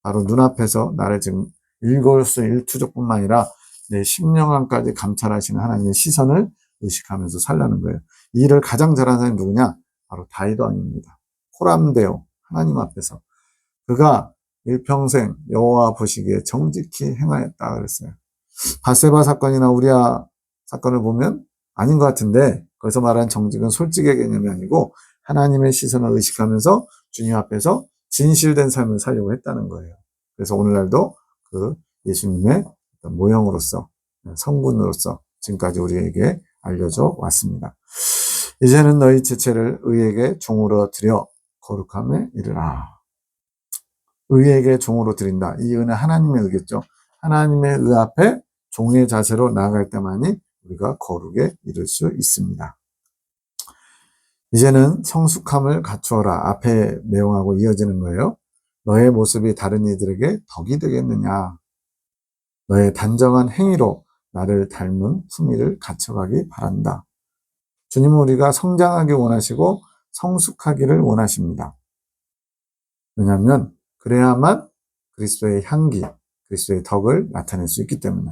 바로 눈앞에서 나를 지금 일거수 일투족뿐만 아니라 내 심령안까지 감찰하시는 하나님의 시선을 의식하면서 살라는 거예요. 이 일을 가장 잘하는 사람이 누구냐? 바로 다윗 왕입니다. 호람되어 하나님 앞에서 그가 일평생 여호와 보시기에 정직히 행하였다 그랬어요. 바세바 사건이나 우리아 사건을 보면 아닌 것 같은데 거기서 말하는 정직은 솔직의 개념이 아니고 하나님의 시선을 의식하면서 주님 앞에서 진실된 삶을 살려고 했다는 거예요. 그래서 오늘날도 그 예수님의 모형으로서 성분으로서 지금까지 우리에게 알려져 왔습니다. 이제는 너희 지체를 의에게 종으로 드려 거룩함에 이르라. 의에게 종으로 드린다. 이 의는 하나님의 의겠죠. 하나님의 의 앞에 종의 자세로 나아갈 때만이 우리가 거룩에 이를 수 있습니다. 이제는 성숙함을 갖추어라. 앞에 내용하고 이어지는 거예요. 너의 모습이 다른 이들에게 덕이 되겠느냐. 너의 단정한 행위로 나를 닮은 품위를 갖춰가기 바란다. 주님은 우리가 성장하기 원하시고 성숙하기를 원하십니다. 왜냐하면 그래야만 그리스도의 향기, 그리스도의 덕을 나타낼 수 있기 때문에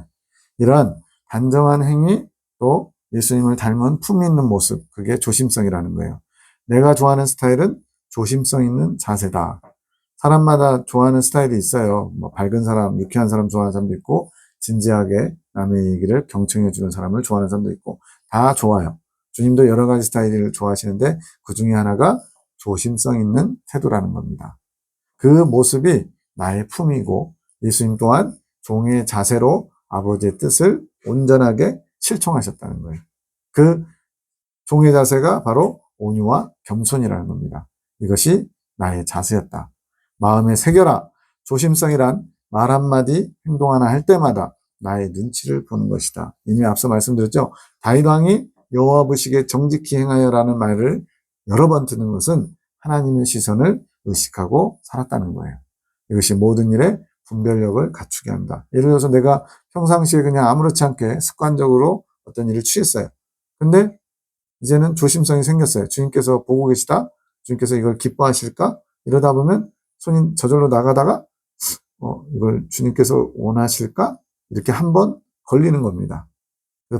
이러한 단정한 행위 또 예수님을 닮은 품위 있는 모습, 그게 조심성이라는 거예요. 내가 좋아하는 스타일은 조심성 있는 자세다. 사람마다 좋아하는 스타일이 있어요. 뭐 밝은 사람, 유쾌한 사람 좋아하는 사람도 있고 진지하게 남의 얘기를 경청해 주는 사람을 좋아하는 사람도 있고 다 좋아요. 주님도 여러 가지 스타일을 좋아하시는데 그 중에 하나가 조심성 있는 태도라는 겁니다. 그 모습이 나의 품이고 예수님 또한 종의 자세로 아버지의 뜻을 온전하게 실천하셨다는 거예요. 그 종의 자세가 바로 온유와 겸손이라는 겁니다. 이것이 나의 자세였다. 마음에 새겨라. 조심성이란 말 한마디, 행동 하나 할 때마다 나의 눈치를 보는 것이다. 이미 앞서 말씀드렸죠. 다윗 왕이 여호와 보시기에 정직히 행하여라는 말을 여러 번 듣는 것은 하나님의 시선을 의식하고 살았다는 거예요. 이것이 모든 일에 분별력을 갖추게 한다. 예를 들어서 내가 평상시에 그냥 아무렇지 않게 습관적으로 어떤 일을 취했어요. 근데 이제는 조심성이 생겼어요. 주님께서 보고 계시다. 주님께서 이걸 기뻐하실까? 이러다 보면 손이 저절로 나가다가 이걸 주님께서 원하실까? 이렇게 한번 걸리는 겁니다.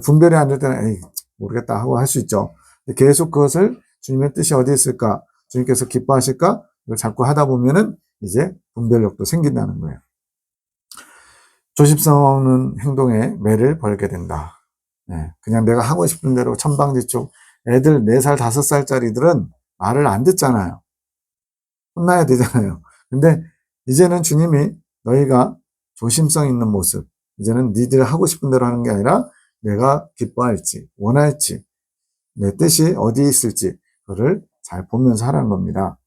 분별이 안 될 때는 에이 모르겠다 하고 할 수 있죠. 계속 그것을 주님의 뜻이 어디 있을까? 주님께서 기뻐하실까? 이걸 자꾸 하다 보면은 이제 분별력도 생긴다는 거예요. 조심성 없는 행동에 매를 벌게 된다. 그냥 내가 하고 싶은 대로 천방지축. 애들 4살, 5살짜리들은 말을 안 듣잖아요. 혼나야 되잖아요. 근데 이제는 주님이 너희가 조심성 있는 모습, 이제는 니들 하고 싶은 대로 하는 게 아니라 내가 기뻐할지, 원할지, 내 뜻이 어디에 있을지 그거를 잘 보면서 하라는 겁니다.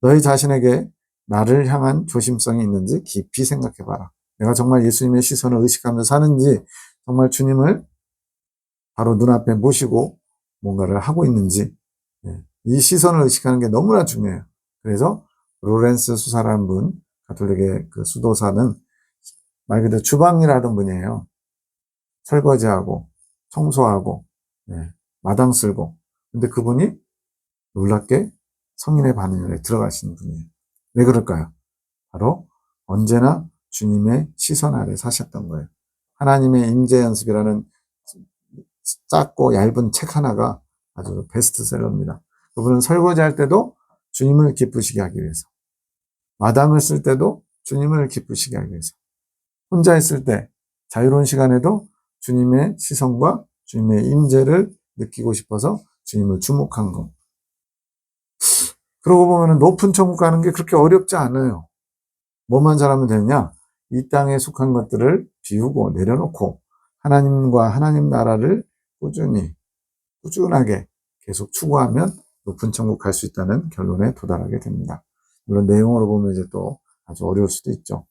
너희 자신에게 나를 향한 조심성이 있는지 깊이 생각해봐라. 내가 정말 예수님의 시선을 의식하면서 사는지, 정말 주님을 바로 눈앞에 모시고 뭔가를 하고 있는지, 이 시선을 의식하는 게 너무나 중요해요. 그래서 로렌스 수사라는 분, 가톨릭의 그 수도사는 말 그대로 주방일 하던 분이에요. 설거지하고 청소하고 마당 쓸고. 근데 그분이 놀랍게 성인의 반응에 들어가시는 분이에요. 왜 그럴까요? 바로 언제나 주님의 시선 아래 사셨던 거예요. 하나님의 임재 연습이라는 작고 얇은 책 하나가 아주 베스트셀러입니다. 그분은 설거지할 때도 주님을 기쁘시게 하기 위해서, 마당을 쓸 때도 주님을 기쁘시게 하기 위해서, 혼자 있을 때 자유로운 시간에도 주님의 시선과 주님의 임재를 느끼고 싶어서 주님을 주목한 것. 그러고 보면 높은 천국 가는 게 그렇게 어렵지 않아요. 뭐만 잘하면 되느냐? 이 땅에 속한 것들을 비우고 내려놓고 하나님과 하나님 나라를 꾸준하게 계속 추구하면 높은 천국 갈 수 있다는 결론에 도달하게 됩니다. 물론 내용으로 보면 이제 또 아주 어려울 수도 있죠.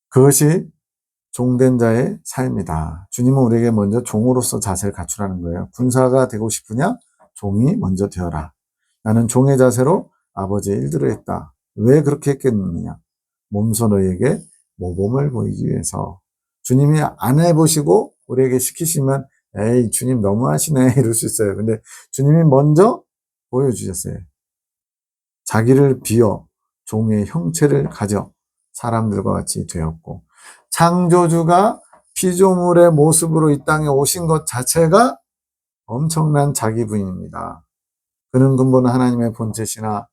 그것이 종된 자의 삶이다. 주님은 우리에게 먼저 종으로서 자세를 갖추라는 거예요. 군사가 되고 싶으냐? 종이 먼저 되어라. 나는 종의 자세로 아버지의 일들을 했다. 왜 그렇게 했겠느냐? 몸소 너희에게 모범을 보이기 위해서. 주님이 안 해보시고 우리에게 시키시면 에이 주님 너무하시네 이럴 수 있어요. 근데 주님이 먼저 보여주셨어요. 자기를 비워 종의 형체를 가져 사람들과 같이 되었고, 창조주가 피조물의 모습으로 이 땅에 오신 것 자체가 엄청난 자기 부인입니다. 그는 근본 하나님의 본체시나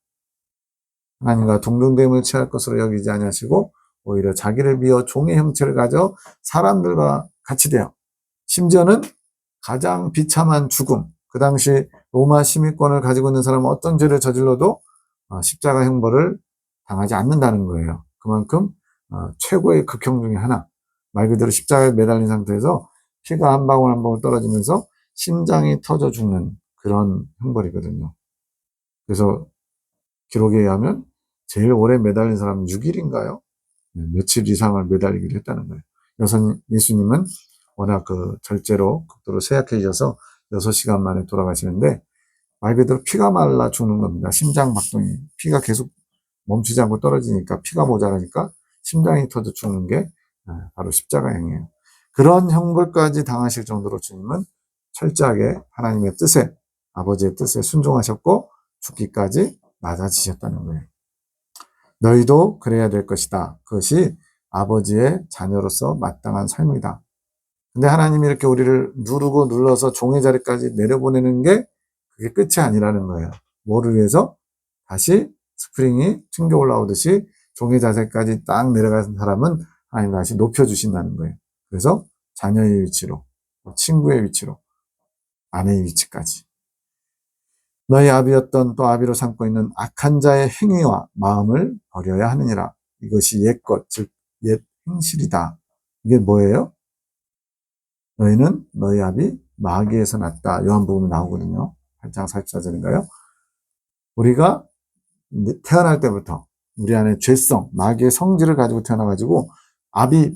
하나님과 동등됨을 취할 것으로 여기지 아니하시고 오히려 자기를 비워 종의 형체를 가져 사람들과 같이 되어, 심지어는 가장 비참한 죽음, 그 당시 로마 시민권을 가지고 있는 사람은 어떤 죄를 저질러도 십자가 형벌을 당하지 않는다는 거예요. 그만큼 최고의 극형 중에 하나, 말 그대로 십자가에 매달린 상태에서 피가 한 방울 한 방울 떨어지면서 심장이 터져 죽는 그런 형벌이거든요. 그래서 기록에 의하면 제일 오래 매달린 사람은 6일인가요? 며칠 이상을 매달리기로 했다는 거예요. 예수님은 워낙 그 절제로 극도로 쇠약해지셔서 6시간 만에 돌아가시는데 말 그대로 피가 말라 죽는 겁니다. 심장 박동이, 피가 계속 멈추지 않고 떨어지니까, 피가 모자라니까 심장이 터져 죽는 게 바로 십자가형이에요. 그런 형벌까지 당하실 정도로 주님은 철저하게 하나님의 뜻에, 아버지의 뜻에 순종하셨고 죽기까지 맞아지셨다는 거예요. 너희도 그래야 될 것이다. 그것이 아버지의 자녀로서 마땅한 삶이다. 근데 하나님이 이렇게 우리를 누르고 눌러서 종의 자리까지 내려보내는 게 그게 끝이 아니라는 거예요. 뭐를 위해서? 다시 스프링이 튕겨 올라오듯이 종의 자세까지 딱 내려간 사람은 하나님 다시 높여주신다는 거예요. 그래서 자녀의 위치로, 친구의 위치로, 아내의 위치까지. 너희 아비였던 또 아비로 삼고 있는 악한 자의 행위와 마음을 버려야 하느니라. 이것이 옛것, 즉 옛 행실이다. 이게 뭐예요? 너희는 너희 아비 마귀에서 났다. 요한복음에 나오거든요. 8장 44절인가요? 우리가 태어날 때부터 우리 안에 죄성, 마귀의 성질을 가지고 태어나가지고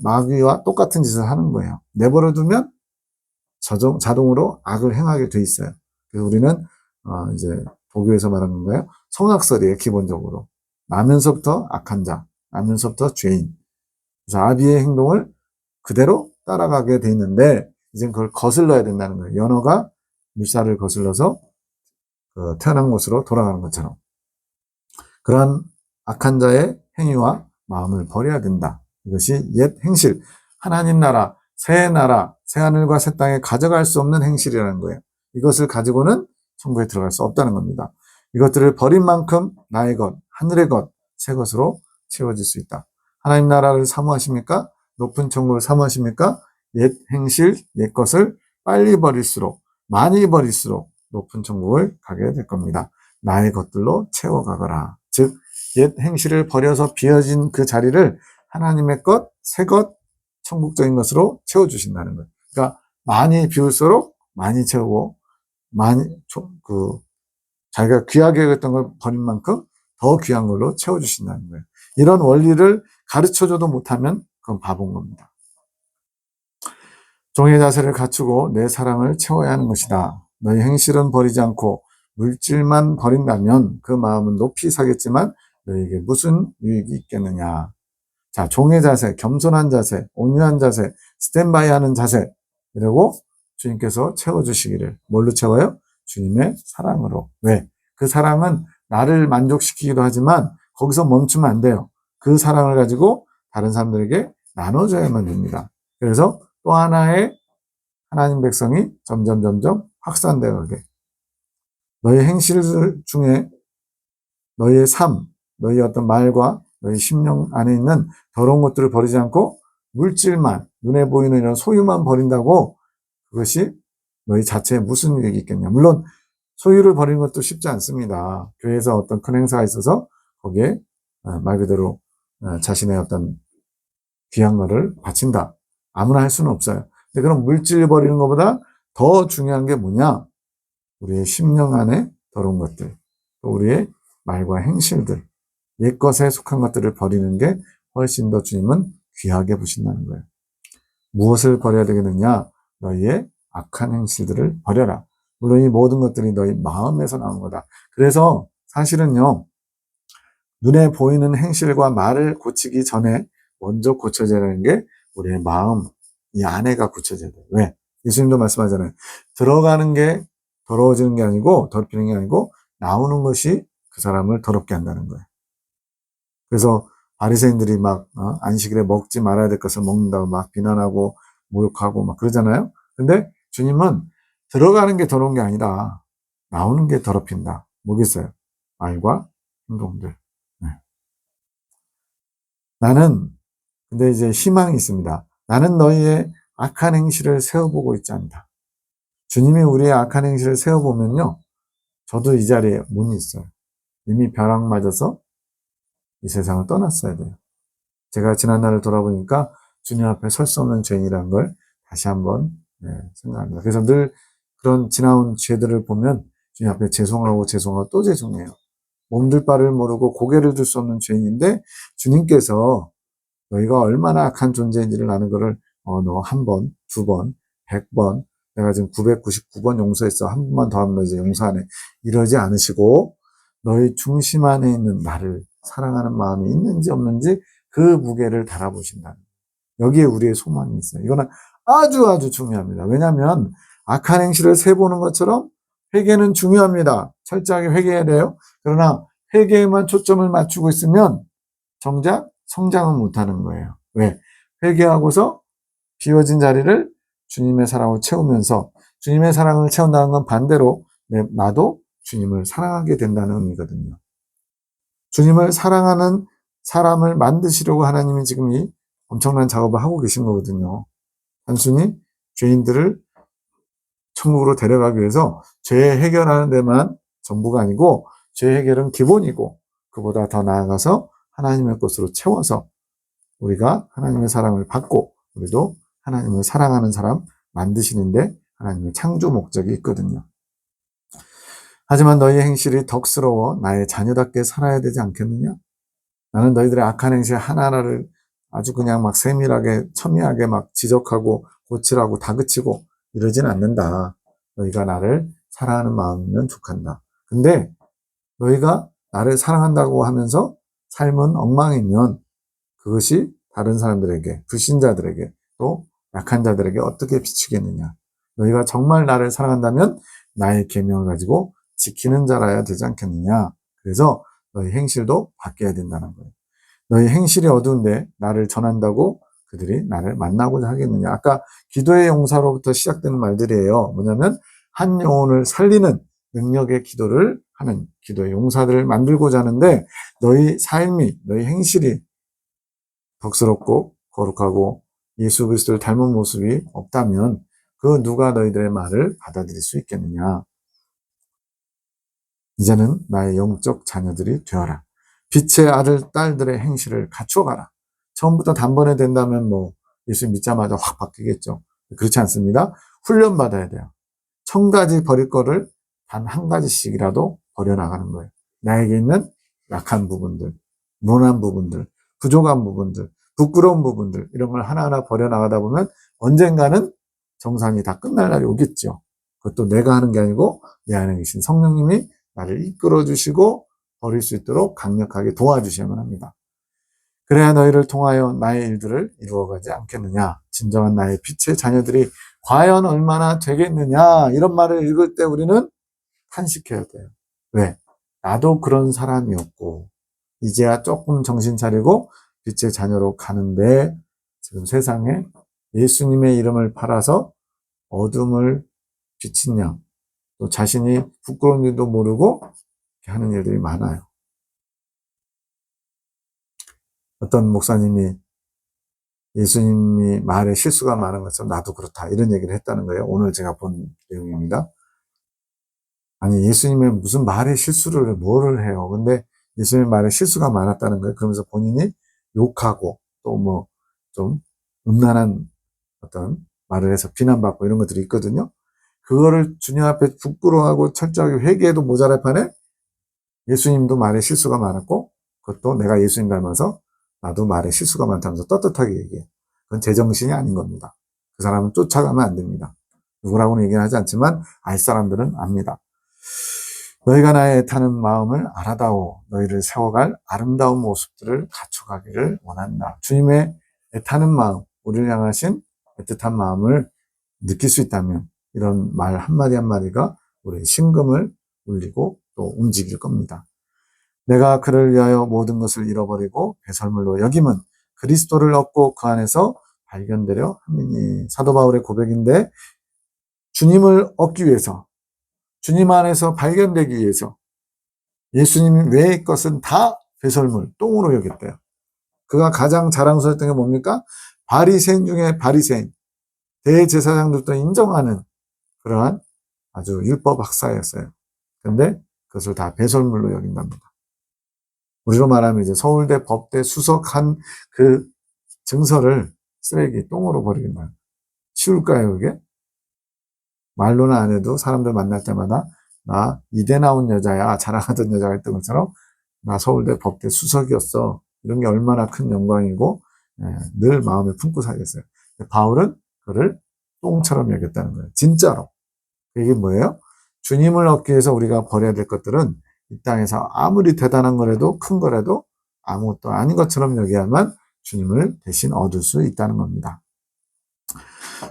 마귀와 똑같은 짓을 하는 거예요. 내버려 두면 자동으로 악을 행하게 돼 있어요. 그래서 우리는 이제 도교에서 말하는 건가요? 성악설이에요, 기본적으로. 나면서부터 악한 자, 나면서부터 죄인. 그래서 아비의 행동을 그대로 따라가게 돼 있는데, 이제 그걸 거슬러야 된다는 거예요. 연어가 물살을 거슬러서 태어난 곳으로 돌아가는 것처럼. 그러한 악한 자의 행위와 마음을 버려야 된다. 이것이 옛 행실, 하나님 나라, 새 하늘과 새 땅에 가져갈 수 없는 행실이라는 거예요. 이것을 가지고는 천국에 들어갈 수 없다는 겁니다. 이것들을 버린 만큼 나의 것, 하늘의 것, 새 것으로 채워질 수 있다. 하나님 나라를 사모하십니까? 높은 천국을 사모하십니까? 옛 행실, 옛 것을 빨리 버릴수록, 많이 버릴수록 높은 천국을 가게 될 겁니다. 나의 것들로 채워가거라. 즉, 옛 행실을 버려서 비어진 그 자리를 하나님의 것, 새 것, 천국적인 것으로 채워주신다는 거예요. 그러니까 많이 비울수록 많이 채우고, 자기가 귀하게 여겼던 걸 버린 만큼 더 귀한 걸로 채워주신다는 거예요. 이런 원리를 가르쳐줘도 못하면 그건 바본 겁니다. 종의 자세를 갖추고 내 사랑을 채워야 하는 것이다. 너희 행실은 버리지 않고 물질만 버린다면 그 마음은 높이 사겠지만 너희에게 무슨 유익이 있겠느냐. 자, 종의 자세, 겸손한 자세, 온유한 자세, 스탠바이 하는 자세, 이러고 주님께서 채워주시기를. 뭘로 채워요? 주님의 사랑으로. 왜? 그 사랑은 나를 만족시키기도 하지만 거기서 멈추면 안 돼요. 그 사랑을 가지고 다른 사람들에게 나눠줘야만 됩니다. 그래서 또 하나의 하나님 백성이 점점 확산되어 가게. 너희 행실 중에 너희의 삶, 너희 어떤 말과 너희 심령 안에 있는 더러운 것들을 버리지 않고 물질만, 눈에 보이는 이런 소유만 버린다고 그것이 너희 자체에 무슨 유익이 있겠냐. 물론 소유를 버리는 것도 쉽지 않습니다. 교회에서 어떤 큰 행사가 있어서 거기에 말 그대로 자신의 어떤 귀한 거를 바친다. 아무나 할 수는 없어요. 근데 그럼 물질 버리는 것보다 더 중요한 게 뭐냐? 우리의 심령 안에 더러운 것들, 또 우리의 말과 행실들, 옛것에 속한 것들을 버리는 게 훨씬 더 주님은 귀하게 보신다는 거예요. 무엇을 버려야 되겠느냐? 너희의 악한 행실들을 버려라. 물론 이 모든 것들이 너희 마음에서 나온 거다. 그래서 사실은요, 눈에 보이는 행실과 말을 고치기 전에 먼저 고쳐져야 하는 게 우리의 마음, 이 안에가 고쳐져야 돼요. 왜? 예수님도 말씀하잖아요. 들어가는 게 더러워지는 게 아니고, 더럽히는 게 아니고, 나오는 것이 그 사람을 더럽게 한다는 거예요. 그래서 바리새인들이 막 안식일에 먹지 말아야 될 것을 먹는다고 막 비난하고 모욕하고 막 그러잖아요. 근데 주님은 들어가는 게 더러운 게 아니라 나오는 게 더럽힌다. 뭐겠어요? 말과 행동들. 네. 근데 이제 희망이 있습니다. 나는 너희의 악한 행실을 세워보고 있지 않다. 주님이 우리의 악한 행실을 세워보면요, 저도 이 자리에 못 있어요. 이미 벼락 맞아서 이 세상을 떠났어야 돼요. 제가 지난날을 돌아보니까 주님 앞에 설 수 없는 죄인이라는 걸 다시 한번 생각합니다. 그래서 늘 그런 지나온 죄들을 보면 주님 앞에 죄송하고 또 죄송해요. 몸둘 바를 모르고 고개를 들 수 없는 죄인인데 주님께서 너희가 얼마나 악한 존재인지를 아는 거를 너 한 번, 두 번, 100번, 내가 지금 999번 용서했어. 한 번만 더 하면 너 이제 용서 안 해. 이러지 않으시고 너희 중심 안에 있는 나를 사랑하는 마음이 있는지 없는지 그 무게를 달아보신다는 거예요. 여기에 우리의 소망이 있어요. 이거는 아주 중요합니다. 왜냐하면 악한 행실을 세보는 것처럼 회개는 중요합니다. 철저하게 회개해야 돼요. 그러나 회개에만 초점을 맞추고 있으면 정작 성장은 못하는 거예요. 왜? 회개하고서 비워진 자리를 주님의 사랑으로 채우면서 주님의 사랑을 채운다는 건 반대로 나도 주님을 사랑하게 된다는 의미거든요. 주님을 사랑하는 사람을 만드시려고 하나님이 지금 이 엄청난 작업을 하고 계신 거거든요. 단순히 죄인들을 천국으로 데려가기 위해서 죄 해결하는 데만 전부가 아니고 죄 해결은 기본이고 그보다 더 나아가서 하나님의 것으로 채워서 우리가 하나님의 사랑을 받고 우리도 하나님을 사랑하는 사람 만드시는데 하나님의 창조 목적이 있거든요. 하지만 너희 행실이 덕스러워 나의 자녀답게 살아야 되지 않겠느냐? 나는 너희들의 악한 행실 하나하나를 아주 그냥 막 세밀하게 첨예하게 막 지적하고 고치라고 다그치고 이러진 않는다. 너희가 나를 사랑하는 마음이면 족한다. 근데 너희가 나를 사랑한다고 하면서 삶은 엉망이면 그것이 다른 사람들에게, 불신자들에게, 또 약한 자들에게 어떻게 비추겠느냐. 너희가 정말 나를 사랑한다면 나의 계명을 가지고 지키는 자라야 되지 않겠느냐. 그래서 너희 행실도 바뀌어야 된다는 거예요. 너희 행실이 어두운데 나를 전한다고 그들이 나를 만나고자 하겠느냐. 아까 기도의 용사로부터 시작되는 말들이에요. 뭐냐면 한 영혼을 살리는 능력의 기도를 하는 기도의 용사들을 만들고자 하는데 너희 삶이, 너희 행실이 덕스럽고 거룩하고 예수 그리스도를 닮은 모습이 없다면 그 누가 너희들의 말을 받아들일 수 있겠느냐. 이제는 나의 영적 자녀들이 되어라. 빛의 아들, 딸들의 행실을 갖추어가라. 처음부터 단번에 된다면 뭐 예수 믿자마자 확 바뀌겠죠. 그렇지 않습니다. 훈련받아야 돼요. 1000가지 버릴 거를 단 한 가지씩이라도 버려나가는 거예요. 나에게 있는 약한 부분들, 모난 부분들, 부족한 부분들, 부끄러운 부분들 이런 걸 하나하나 버려나가다 보면 언젠가는 정상이 다 끝날 날이 오겠죠. 그것도 내가 하는 게 아니고 내 안에 계신 성령님이 나를 이끌어 주시고 버릴 수 있도록 강력하게 도와주셔야만 합니다. 그래야 너희를 통하여 나의 일들을 이루어가지 않겠느냐. 진정한 나의 빛의 자녀들이 과연 얼마나 되겠느냐. 이런 말을 읽을 때 우리는 탄식해야 돼요. 왜? 나도 그런 사람이었고 이제야 조금 정신 차리고 빛의 자녀로 가는데 지금 세상에 예수님의 이름을 팔아서 어둠을 비친 양, 또 자신이 부끄러운 일도 모르고 하는 일들이 많아요. 어떤 목사님이 예수님이 말에 실수가 많은 것처럼 나도 그렇다 이런 얘기를 했다는 거예요. 오늘 제가 본 내용입니다. 아니 예수님의 무슨 말에 실수를 뭐를 해요. 근데 예수님의 말에 실수가 많았다는 거예요. 그러면서 본인이 욕하고 또 뭐 좀 음란한 어떤 말을 해서 비난받고 이런 것들이 있거든요. 그거를 주님 앞에 부끄러워하고 철저하게 회개해도 모자랄 판에 예수님도 말에 실수가 많았고 그것도 내가 예수님 닮아서 나도 말에 실수가 많다면서 떳떳하게 얘기해. 그건 제정신이 아닌 겁니다. 그 사람은 쫓아가면 안 됩니다. 누구라고는 얘기는 하지 않지만 알 사람들은 압니다. 너희가 나의 애타는 마음을 알아다오. 너희를 세워갈 아름다운 모습들을 갖춰가기를 원한다. 주님의 애타는 마음, 우리를 향하신 애틋한 마음을 느낄 수 있다면 이런 말 한마디 한마디가 우리의 심금을 울리고 또 움직일 겁니다. 내가 그를 위하여 모든 것을 잃어버리고 배설물로 여김은 그리스도를 얻고 그 안에서 발견되려 함이니. 사도 바울의 고백인데 주님을 얻기 위해서 주님 안에서 발견되기 위해서 예수님 외의 것은 다 배설물, 똥으로 여겼대요. 그가 가장 자랑스러웠던 게 뭡니까? 바리새인 중에 바리새인, 대제사장들도 인정하는 그러한 아주 율법 학사였어요. 근데 그것을 다 배설물로 여긴답니다. 우리로 말하면 이제 서울대 법대 수석한 그 증서를 쓰레기, 똥으로 버리긴다. 쉬울까요, 그게? 말로는 안 해도 사람들 만날 때마다 나 이대 나온 여자야 자랑하던 여자가 있던 것처럼 나 서울대 법대 수석이었어. 이런 게 얼마나 큰 영광이고 늘 마음에 품고 살겠어요. 바울은 그를 똥처럼 여겼다는 거예요. 진짜로. 이게 뭐예요? 주님을 얻기 위해서 우리가 버려야 될 것들은 이 땅에서 아무리 대단한 거라도 큰 거라도 아무것도 아닌 것처럼 여겨야만 주님을 대신 얻을 수 있다는 겁니다.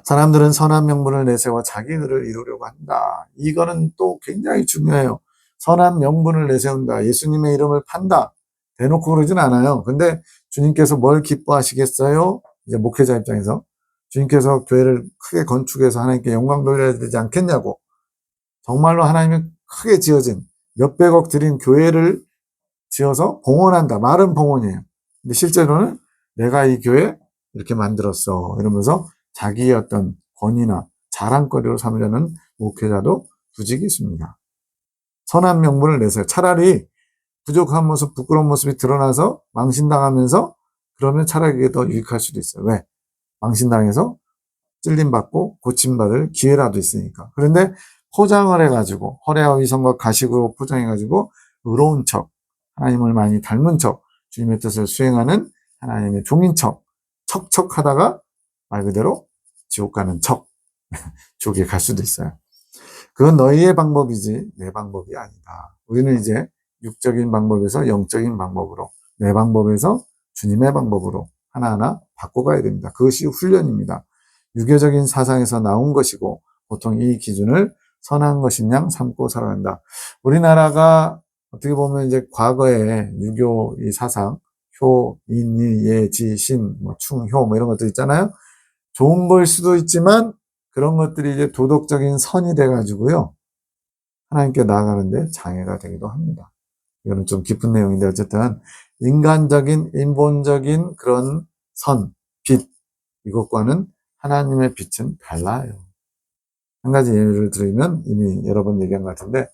사람들은 선한 명분을 내세워 자기 의를 이루려고 한다. 이거는 또 굉장히 중요해요. 선한 명분을 내세운다. 예수님의 이름을 판다. 대놓고 그러진 않아요. 근데 주님께서 뭘 기뻐하시겠어요? 이제 목회자 입장에서 주님께서 교회를 크게 건축해서 하나님께 영광 돌려야 되지 않겠냐고. 정말로 하나님이 크게 지어진 몇백억 들인 교회를 지어서 봉헌한다. 말은 봉헌이에요. 근데 실제로는 내가 이 교회 이렇게 만들었어. 이러면서 자기의 어떤 권위나 자랑거리로 삼으려는 목회자도 부직이 있습니다. 선한 명분을 내세요. 차라리 부족한 모습, 부끄러운 모습이 드러나서 망신당하면서 그러면 차라리 그게 더 유익할 수도 있어요. 왜? 망신당해서 찔림받고 고침받을 기회라도 있으니까. 그런데 포장을 해가지고 허례와 위선과 가식으로 포장해가지고 의로운 척, 하나님을 많이 닮은 척, 주님의 뜻을 수행하는 하나님의 종인 척하다가 말 그대로 지옥 가는 지옥에 갈 수도 있어요. 그건 너희의 방법이지 내 방법이 아니다. 우리는 이제 육적인 방법에서 영적인 방법으로, 내 방법에서 주님의 방법으로 하나하나 바꿔가야 됩니다. 그것이 훈련입니다. 유교적인 사상에서 나온 것이고 보통 이 기준을 선한 것인 양 삼고 살아간다. 우리나라가 어떻게 보면 이제 과거에 유교 이 사상, 효, 인이, 예, 지, 신, 충, 효 이런 것들 있잖아요. 좋은 걸 수도 있지만 그런 것들이 이제 도덕적인 선이 돼가지고요. 하나님께 나아가는데 장애가 되기도 합니다. 이거는 좀 깊은 내용인데 어쨌든 인간적인, 인본적인 그런 선, 빛, 이것과는 하나님의 빛은 달라요. 한 가지 예를 들면 이미 여러 번 얘기한 것 같은데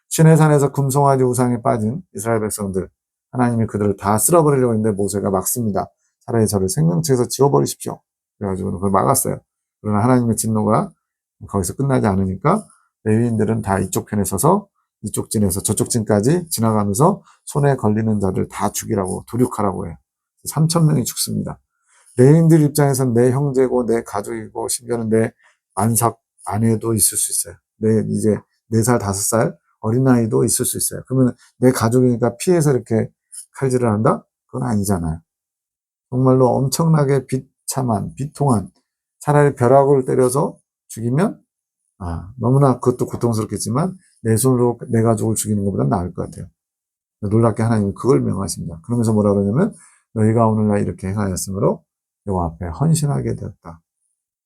시내산에서 금송아지 우상에 빠진 이스라엘 백성들, 하나님이 그들을 다 쓸어버리려고 했는데 모세가 막습니다. 차라리 저를 생명체에서 지워버리십시오. 그래가지고 그걸 막았어요. 그러나 하나님의 진노가 거기서 끝나지 않으니까 레위인들은 다 이쪽 편에 서서 이쪽 진에서 저쪽 진까지 지나가면서 손에 걸리는 자들 다 죽이라고 도륙하라고 해요. 3,000명이 죽습니다. 레위인들 입장에서는 내 형제고 내 가족이고 심지어는 내 안삭 아내도 있을 수 있어요. 이제 4살, 5살 어린아이도 있을 수 있어요. 그러면 내 가족이니까 피해서 이렇게 칼질을 한다? 그건 아니잖아요. 정말로 엄청나게 비참한, 비통한, 차라리 벼락을 때려서 죽이면 너무나 그것도 고통스럽겠지만 내 손으로 내 가족을 죽이는 것보다 나을 것 같아요. 놀랍게 하나님은 그걸 명하십니다. 그러면서 뭐라 그러냐면 너희가 오늘날 이렇게 행하였으므로 여호와 앞에 헌신하게 되었다.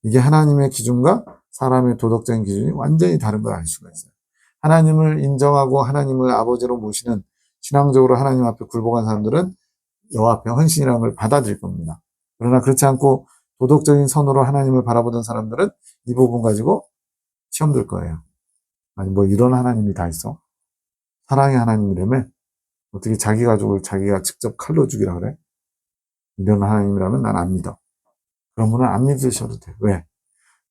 이게 하나님의 기준과 사람의 도덕적인 기준이 완전히 다른 걸 알 수가 있어요. 하나님을 인정하고 하나님을 아버지로 모시는 신앙적으로 하나님 앞에 굴복한 사람들은 여호와 앞에 헌신이라는 걸 받아들일 겁니다. 그러나 그렇지 않고 도덕적인 선으로 하나님을 바라보던 사람들은 이 부분 가지고 시험 들 거예요. 아니 이런 하나님이 다 있어? 사랑의 하나님이라며? 어떻게 자기 가족을 자기가 직접 칼로 죽이라 그래? 이런 하나님이라면 난 안 믿어. 그런 분은 안 믿으셔도 돼. 왜?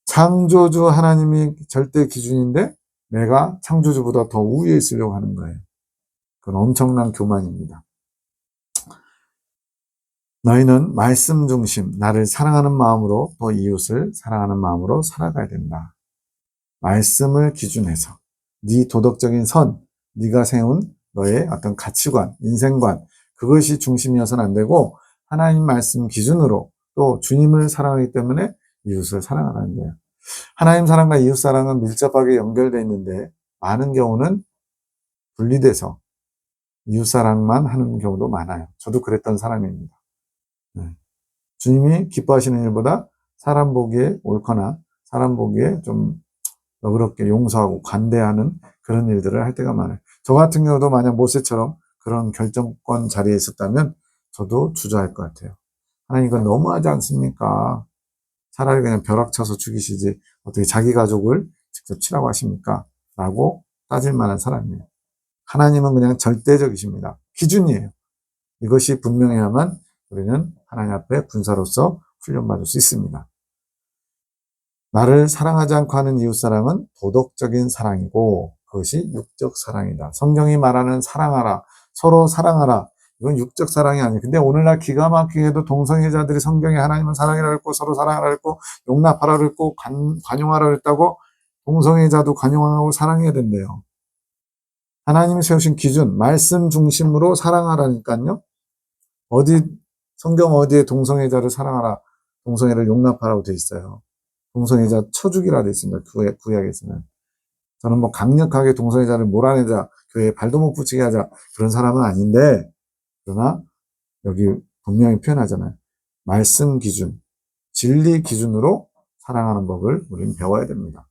창조주 하나님이 절대 기준인데 내가 창조주보다 더 우위에 있으려고 하는 거예요. 그건 엄청난 교만입니다. 너희는 말씀 중심, 나를 사랑하는 마음으로 또 이웃을 사랑하는 마음으로 살아가야 된다. 말씀을 기준해서 네 도덕적인 선, 네가 세운 너의 어떤 가치관, 인생관, 그것이 중심이어서는 안 되고 하나님 말씀 기준으로 또 주님을 사랑하기 때문에 이웃을 사랑하라는 거예요. 하나님 사랑과 이웃 사랑은 밀접하게 연결되어 있는데 많은 경우는 분리돼서 이웃 사랑만 하는 경우도 많아요. 저도 그랬던 사람입니다. 주님이 기뻐하시는 일보다 사람 보기에 옳거나 사람 보기에 좀 너그럽게 용서하고 관대하는 그런 일들을 할 때가 많아요. 저 같은 경우도 만약 모세처럼 그런 결정권 자리에 있었다면 저도 주저할 것 같아요. 하나님 이건 너무하지 않습니까? 차라리 그냥 벼락 쳐서 죽이시지 어떻게 자기 가족을 직접 치라고 하십니까? 라고 따질 만한 사람이에요. 하나님은 그냥 절대적이십니다. 기준이에요. 이것이 분명해야만 우리는 하나님 앞에 군사로서 훈련받을 수 있습니다. 나를 사랑하지 않고 하는 이웃사랑은 도덕적인 사랑이고 그것이 육적 사랑이다. 성경이 말하는 사랑하라, 서로 사랑하라. 이건 육적 사랑이 아니에요. 근데 오늘날 기가 막히게도 동성애자들이 성경에 하나님은 사랑이라 했고 서로 사랑하라 했고 용납하라 했고 관용하라 했다고 동성애자도 관용하고 사랑해야 된대요. 하나님이 세우신 기준, 말씀 중심으로 사랑하라니까요. 성경 어디에 동성애자를 사랑하라, 동성애를 용납하라고 돼 있어요. 동성애자 쳐죽이라 돼 있습니다. 구약에서는. 저는 강력하게 동성애자를 몰아내자, 교회에 발도 못 붙이게 하자, 그런 사람은 아닌데, 그러나 여기 분명히 표현하잖아요. 말씀 기준, 진리 기준으로 사랑하는 법을 우리는 배워야 됩니다.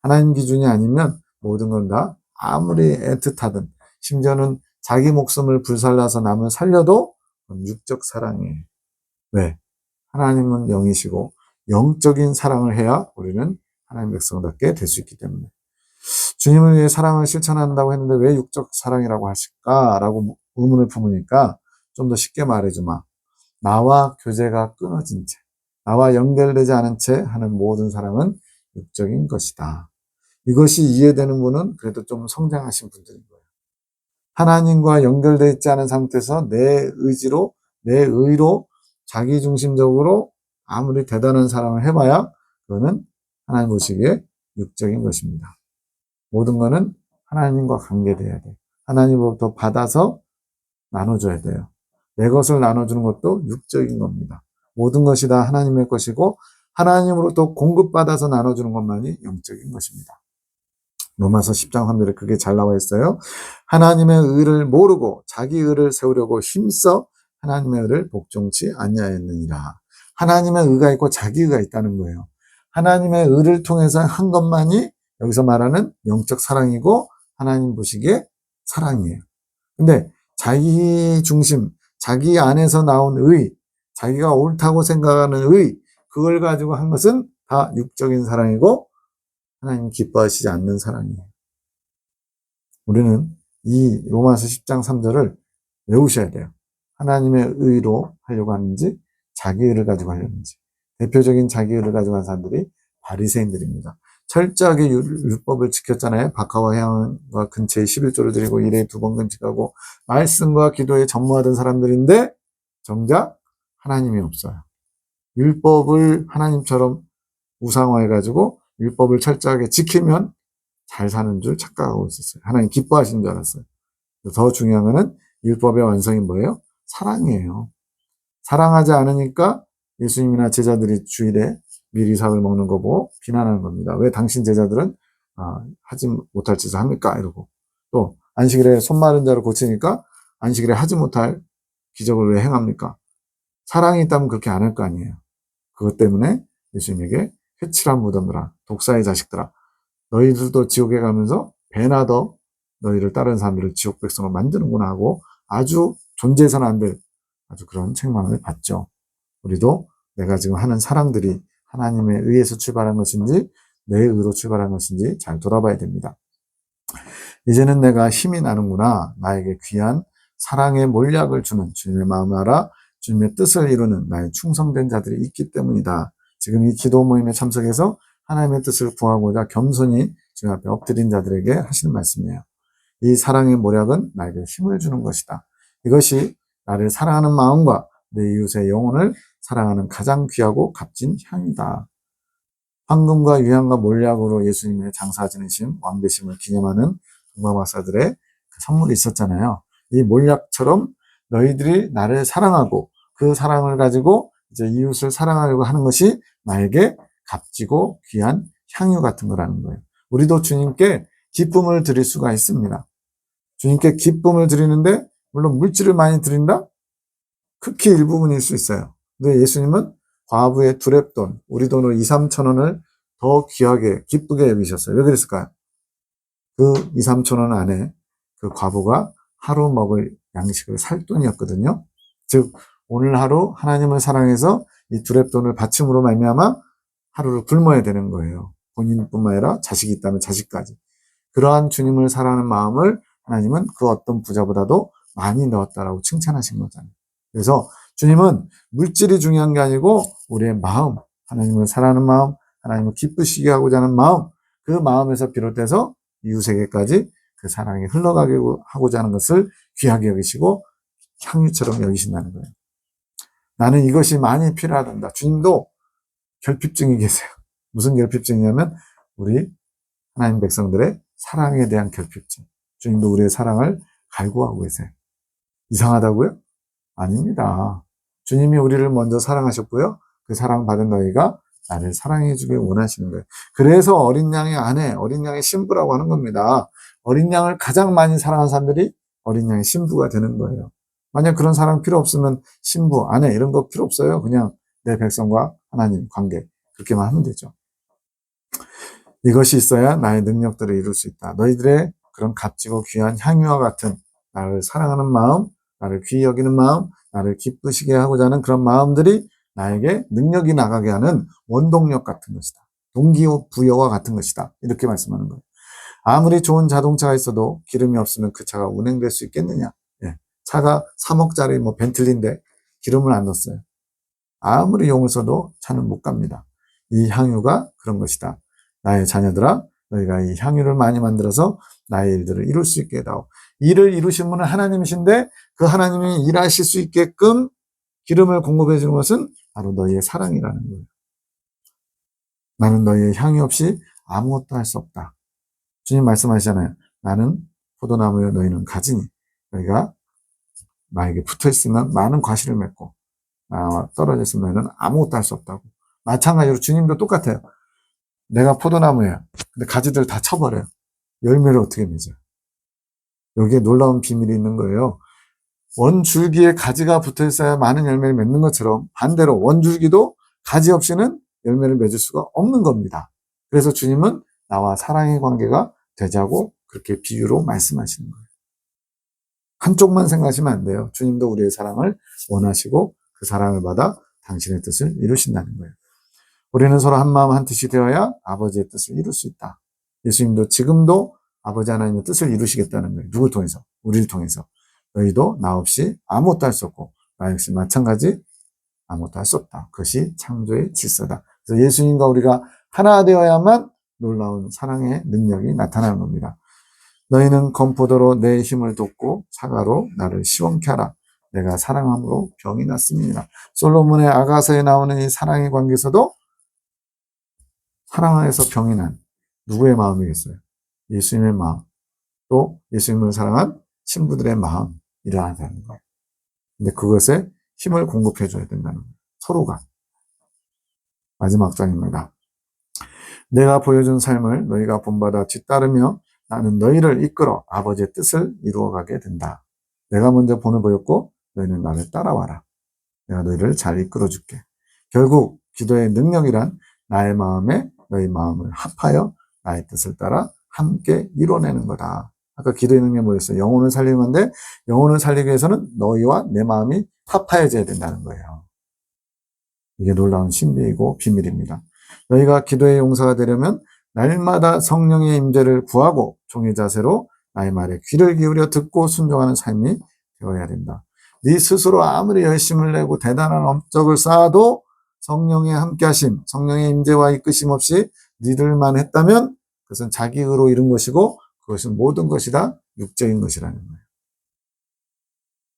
하나님 기준이 아니면 모든 건 다 아무리 애틋하든, 심지어는 자기 목숨을 불살라서 남을 살려도 육적 사랑이에요. 왜? 하나님은 영이시고 영적인 사랑을 해야 우리는 하나님 백성답게 될 수 있기 때문에. 주님을 위해 사랑을 실천한다고 했는데 왜 육적 사랑이라고 하실까라고 의문을 품으니까 좀 더 쉽게 말해주마. 나와 교제가 끊어진 채, 나와 연결되지 않은 채 하는 모든 사랑은 육적인 것이다. 이것이 이해되는 분은 그래도 좀 성장하신 분들인 거예요. 하나님과 연결되어 있지 않은 상태에서 내 의지로, 내 의로 자기중심적으로 아무리 대단한 사랑을 해봐야 그거는 하나님 보시기에 육적인 것입니다. 모든 것은 하나님과 관계돼야 돼요. 하나님으로부터 받아서 나눠줘야 돼요. 내 것을 나눠주는 것도 육적인 겁니다. 모든 것이 다 하나님의 것이고 하나님으로부터 공급받아서 나눠주는 것만이 영적인 것입니다. 로마서 10장 3절에 그게 잘 나와 있어요. 하나님의 의를 모르고 자기 의를 세우려고 힘써 하나님의 의를 복종치 아니하였느니라. 하나님의 의가 있고 자기 의가 있다는 거예요. 하나님의 의를 통해서 한 것만이 여기서 말하는 영적 사랑이고 하나님 보시기에 사랑이에요. 근데 자기 중심, 자기 안에서 나온 의, 자기가 옳다고 생각하는 의, 그걸 가지고 한 것은 다 육적인 사랑이고 하나님 기뻐하시지 않는 사랑이에요. 우리는 이 로마서 10장 3절을 외우셔야 돼요. 하나님의 의로 하려고 하는지 자기 의를 가지고 하려는지. 대표적인 자기 의를 가지고 한 사람들이 바리새인들입니다. 철저하게 율법을 지켰잖아요. 박하와 향과 근처에 11조를 드리고 1에 2번 금식하고 말씀과 기도에 전무하던 사람들인데 정작 하나님이 없어요. 율법을 하나님처럼 우상화해가지고 율법을 철저하게 지키면 잘 사는 줄 착각하고 있었어요. 하나님 기뻐하시는 줄 알았어요. 더 중요한 거는 율법의 완성이 뭐예요? 사랑이에요. 사랑하지 않으니까 예수님이나 제자들이 주일에 미리삭을 먹는 거 보고 비난하는 겁니다. 왜 당신 제자들은 하지 못할 짓을 합니까? 이러고 또 안식일에 손 마른 자를 고치니까 안식일에 하지 못할 기적을 왜 행합니까? 사랑이 있다면 그렇게 안 할 거 아니에요. 그것 때문에 예수님에게 회칠한 무덤들아, 독사의 자식들아, 너희들도 지옥에 가면서 배나 더 너희를 따르는 사람들을 지옥 백성을 만드는구나 하고 아주 존재해서는 안 될 아주 그런 책망을 받죠. 우리도 내가 지금 하는 사랑들이 하나님에 의해서 출발한 것인지 내 의로 출발한 것인지 잘 돌아봐야 됩니다. 이제는 내가 힘이 나는구나. 나에게 귀한 사랑의 몰약을 주는 주님의 마음을 알아 주님의 뜻을 이루는 나의 충성된 자들이 있기 때문이다. 지금 이 기도 모임에 참석해서 하나님의 뜻을 구하고자 겸손히 주님 앞에 엎드린 자들에게 하시는 말씀이에요. 이 사랑의 모략은 나에게 힘을 주는 것이다. 이것이 나를 사랑하는 마음과 내 이웃의 영혼을 사랑하는 가장 귀하고 값진 향이다. 황금과 유향과 몰약으로 예수님의 장사 지내신 왕되심을 기념하는 동방박사들의 그 선물이 있었잖아요. 이 몰약처럼 너희들이 나를 사랑하고 그 사랑을 가지고 이제 이웃을 사랑하려고 하는 것이 나에게 값지고 귀한 향유 같은 거라는 거예요. 우리도 주님께 기쁨을 드릴 수가 있습니다. 주님께 기쁨을 드리는데 물론 물질을 많이 드린다? 극히 일부분일 수 있어요. 근데 예수님은 과부의 두렙돈, 우리 돈으로 2, 3천 원을 더 귀하게 기쁘게 여기셨어요. 왜 그랬을까요? 그 2, 3천 원 안에 그 과부가 하루 먹을 양식을 살 돈이었거든요. 즉 오늘 하루 하나님을 사랑해서 이 두렙돈을 바침으로 말미암아 하루를 굶어야 되는 거예요. 본인뿐만 아니라 자식이 있다면 자식까지. 그러한 주님을 사랑하는 마음을 하나님은 그 어떤 부자보다도 많이 넣었다라고 칭찬하신 거잖아요. 그래서 주님은 물질이 중요한 게 아니고 우리의 마음, 하나님을 사랑하는 마음, 하나님을 기쁘시게 하고자 하는 마음, 그 마음에서 비롯해서 이웃에게까지 그 사랑이 흘러가게 하고자 하는 것을 귀하게 여기시고 향유처럼 여기신다는 거예요. 나는 이것이 많이 필요하단다. 주님도 결핍증이 계세요. 무슨 결핍증이냐면 우리 하나님 백성들의 사랑에 대한 결핍증. 주님도 우리의 사랑을 갈구하고 계세요. 이상하다고요? 아닙니다. 주님이 우리를 먼저 사랑하셨고요. 그 사랑받은 너희가 나를 사랑해주길 원하시는 거예요. 그래서 어린 양의 아내, 어린 양의 신부라고 하는 겁니다. 어린 양을 가장 많이 사랑하는 사람들이 어린 양의 신부가 되는 거예요. 만약 그런 사랑 필요 없으면 신부, 아내 이런 거 필요 없어요. 그냥 내 백성과 하나님 관계 그렇게만 하면 되죠. 이것이 있어야 나의 능력들을 이룰 수 있다. 너희들의 그런 값지고 귀한 향유와 같은 나를 사랑하는 마음, 나를 귀히 여기는 마음, 나를 기쁘시게 하고자 하는 그런 마음들이 나에게 능력이 나가게 하는 원동력 같은 것이다. 동기부여와 같은 것이다. 이렇게 말씀하는 거예요. 아무리 좋은 자동차가 있어도 기름이 없으면 그 차가 운행될 수 있겠느냐. 예. 차가 3억짜리 뭐 벤틀리인데 기름을 안 넣었어요. 아무리 용을 써도 차는 못 갑니다. 이 향유가 그런 것이다. 나의 자녀들아, 너희가 이 향유를 많이 만들어서 나의 일들을 이룰 수 있게 해다오. 일을 이루신 분은 하나님이신데 그 하나님이 일하실 수 있게끔 기름을 공급해 주는 것은 바로 너희의 사랑이라는 거예요. 나는 너희의 향유 없이 아무것도 할 수 없다. 주님 말씀하시잖아요. 나는 포도나무여 너희는 가지니 너희가 나에게 붙어있으면 많은 과실을 맺고 나와 떨어져 있으면 너희는 아무것도 할 수 없다고. 마찬가지로 주님도 똑같아요. 내가 포도나무야. 근데 가지들 다 쳐버려요. 열매를 어떻게 맺어요? 여기에 놀라운 비밀이 있는 거예요. 원줄기에 가지가 붙어 있어야 많은 열매를 맺는 것처럼 반대로 원줄기도 가지 없이는 열매를 맺을 수가 없는 겁니다. 그래서 주님은 나와 사랑의 관계가 되자고 그렇게 비유로 말씀하시는 거예요. 한쪽만 생각하시면 안 돼요. 주님도 우리의 사랑을 원하시고 그 사랑을 받아 당신의 뜻을 이루신다는 거예요. 우리는 서로 한 마음 한 뜻이 되어야 아버지의 뜻을 이룰 수 있다. 예수님도 지금도 아버지 하나님의 뜻을 이루시겠다는 거예요. 누굴 통해서? 우리를 통해서. 너희도 나 없이 아무것도 할 수 없고 나 역시 마찬가지 아무것도 할 수 없다. 그것이 창조의 질서다. 그래서 예수님과 우리가 하나 되어야만 놀라운 사랑의 능력이 나타나는 겁니다. 너희는 건포도로 내 힘을 돋고 사과로 나를 시원케 하라. 내가 사랑함으로 병이 났습니다. 솔로몬의 아가서에 나오는 이 사랑의 관계에서도 사랑에서 병이 난 누구의 마음이겠어요? 예수님의 마음, 또 예수님을 사랑한 신부들의 마음이라는 거예요. 근데 그것에 힘을 공급해 줘야 된다는 거예요. 서로가. 마지막 장입니다. 내가 보여준 삶을 너희가 본받아 뒤따르며 나는 너희를 이끌어 아버지의 뜻을 이루어가게 된다. 내가 먼저 본을 보였고 너희는 나를 따라와라. 내가 너희를 잘 이끌어줄게. 결국 기도의 능력이란 나의 마음에 너희 마음을 합하여 나의 뜻을 따라 함께 이뤄내는 거다. 아까 기도의 능력이 뭐였어요? 영혼을 살리는 건데 영혼을 살리기 위해서는 너희와 내 마음이 합하여져야 된다는 거예요. 이게 놀라운 신비이고 비밀입니다. 너희가 기도의 용사가 되려면 날마다 성령의 임재를 구하고 종의 자세로 나의 말에 귀를 기울여 듣고 순종하는 삶이 되어야 된다. 네 스스로 아무리 열심을 내고 대단한 업적을 쌓아도 성령의 함께하심, 성령의 임재와 이끄심 없이 니들만 했다면 그것은 자기 의로 이룬 것이고 그것은 모든 것이 다 육적인 것이라는 거예요.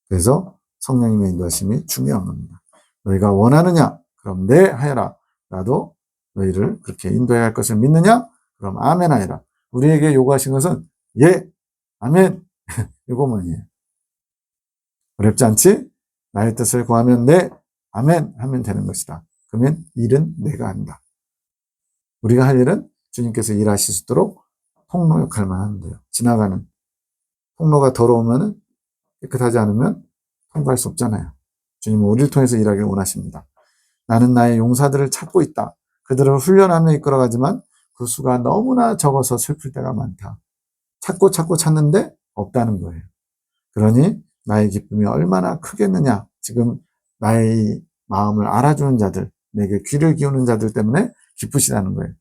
그래서 성령님의 인도하심이 중요한 겁니다. 너희가 원하느냐? 그럼 네 하여라. 나도 너희를 그렇게 인도해야 할 것을 믿느냐? 그럼 아멘 하여라. 우리에게 요구하신 것은 예, 아멘 이거만이에요. 어렵지 않지? 나의 뜻을 구하면 네, 아멘 하면 되는 것이다. 그러면 일은 내가 한다. 우리가 할 일은 주님께서 일하실 수 있도록 통로 역할만 하면 돼요. 지나가는 통로가 더러우면 깨끗하지 않으면 통과할 수 없잖아요. 주님은 우리를 통해서 일하기를 원하십니다. 나는 나의 용사들을 찾고 있다. 그들을 훈련하며 이끌어가지만 그 수가 너무나 적어서 슬플 때가 많다. 찾고 찾는데 없다는 거예요. 그러니 나의 기쁨이 얼마나 크겠느냐. 지금 나의 마음을 알아주는 자들, 내게 귀를 기우는 자들 때문에 기쁘시다는 거예요.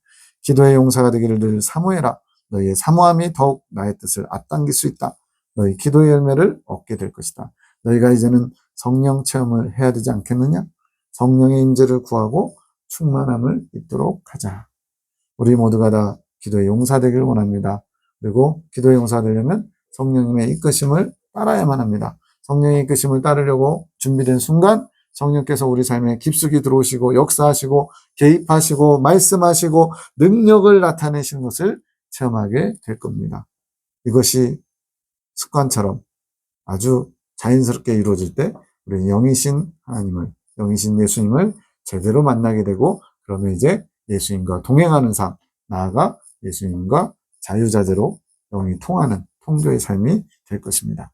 기도의 용사가 되기를 늘 사모해라. 너희의 사모함이 더욱 나의 뜻을 앞당길 수 있다. 너희 기도의 열매를 얻게 될 것이다. 너희가 이제는 성령 체험을 해야 되지 않겠느냐? 성령의 임재를 구하고 충만함을 입도록 하자. 우리 모두가 다 기도의 용사 되기를 원합니다. 그리고 기도의 용사가 되려면 성령님의 이끄심을 따라야만 합니다. 성령의 이끄심을 따르려고 준비된 순간 성령께서 우리 삶에 깊숙이 들어오시고 역사하시고 개입하시고 말씀하시고 능력을 나타내시는 것을 체험하게 될 겁니다. 이것이 습관처럼 아주 자연스럽게 이루어질 때 우리는 영이신 하나님을, 영이신 예수님을 제대로 만나게 되고 그러면 이제 예수님과 동행하는 삶, 나아가 예수님과 자유자재로 영이 통하는 통교의 삶이 될 것입니다.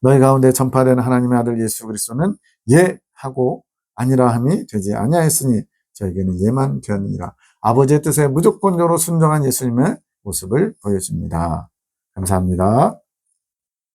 너희 가운데 전파되는 하나님의 아들 예수 그리스도는 예 하고 아니라 함이 되지 아니하였으니 저에게는 예만 되었느니라. 아버지의 뜻에 무조건적으로 순종한 예수님의 모습을 보여줍니다. 감사합니다.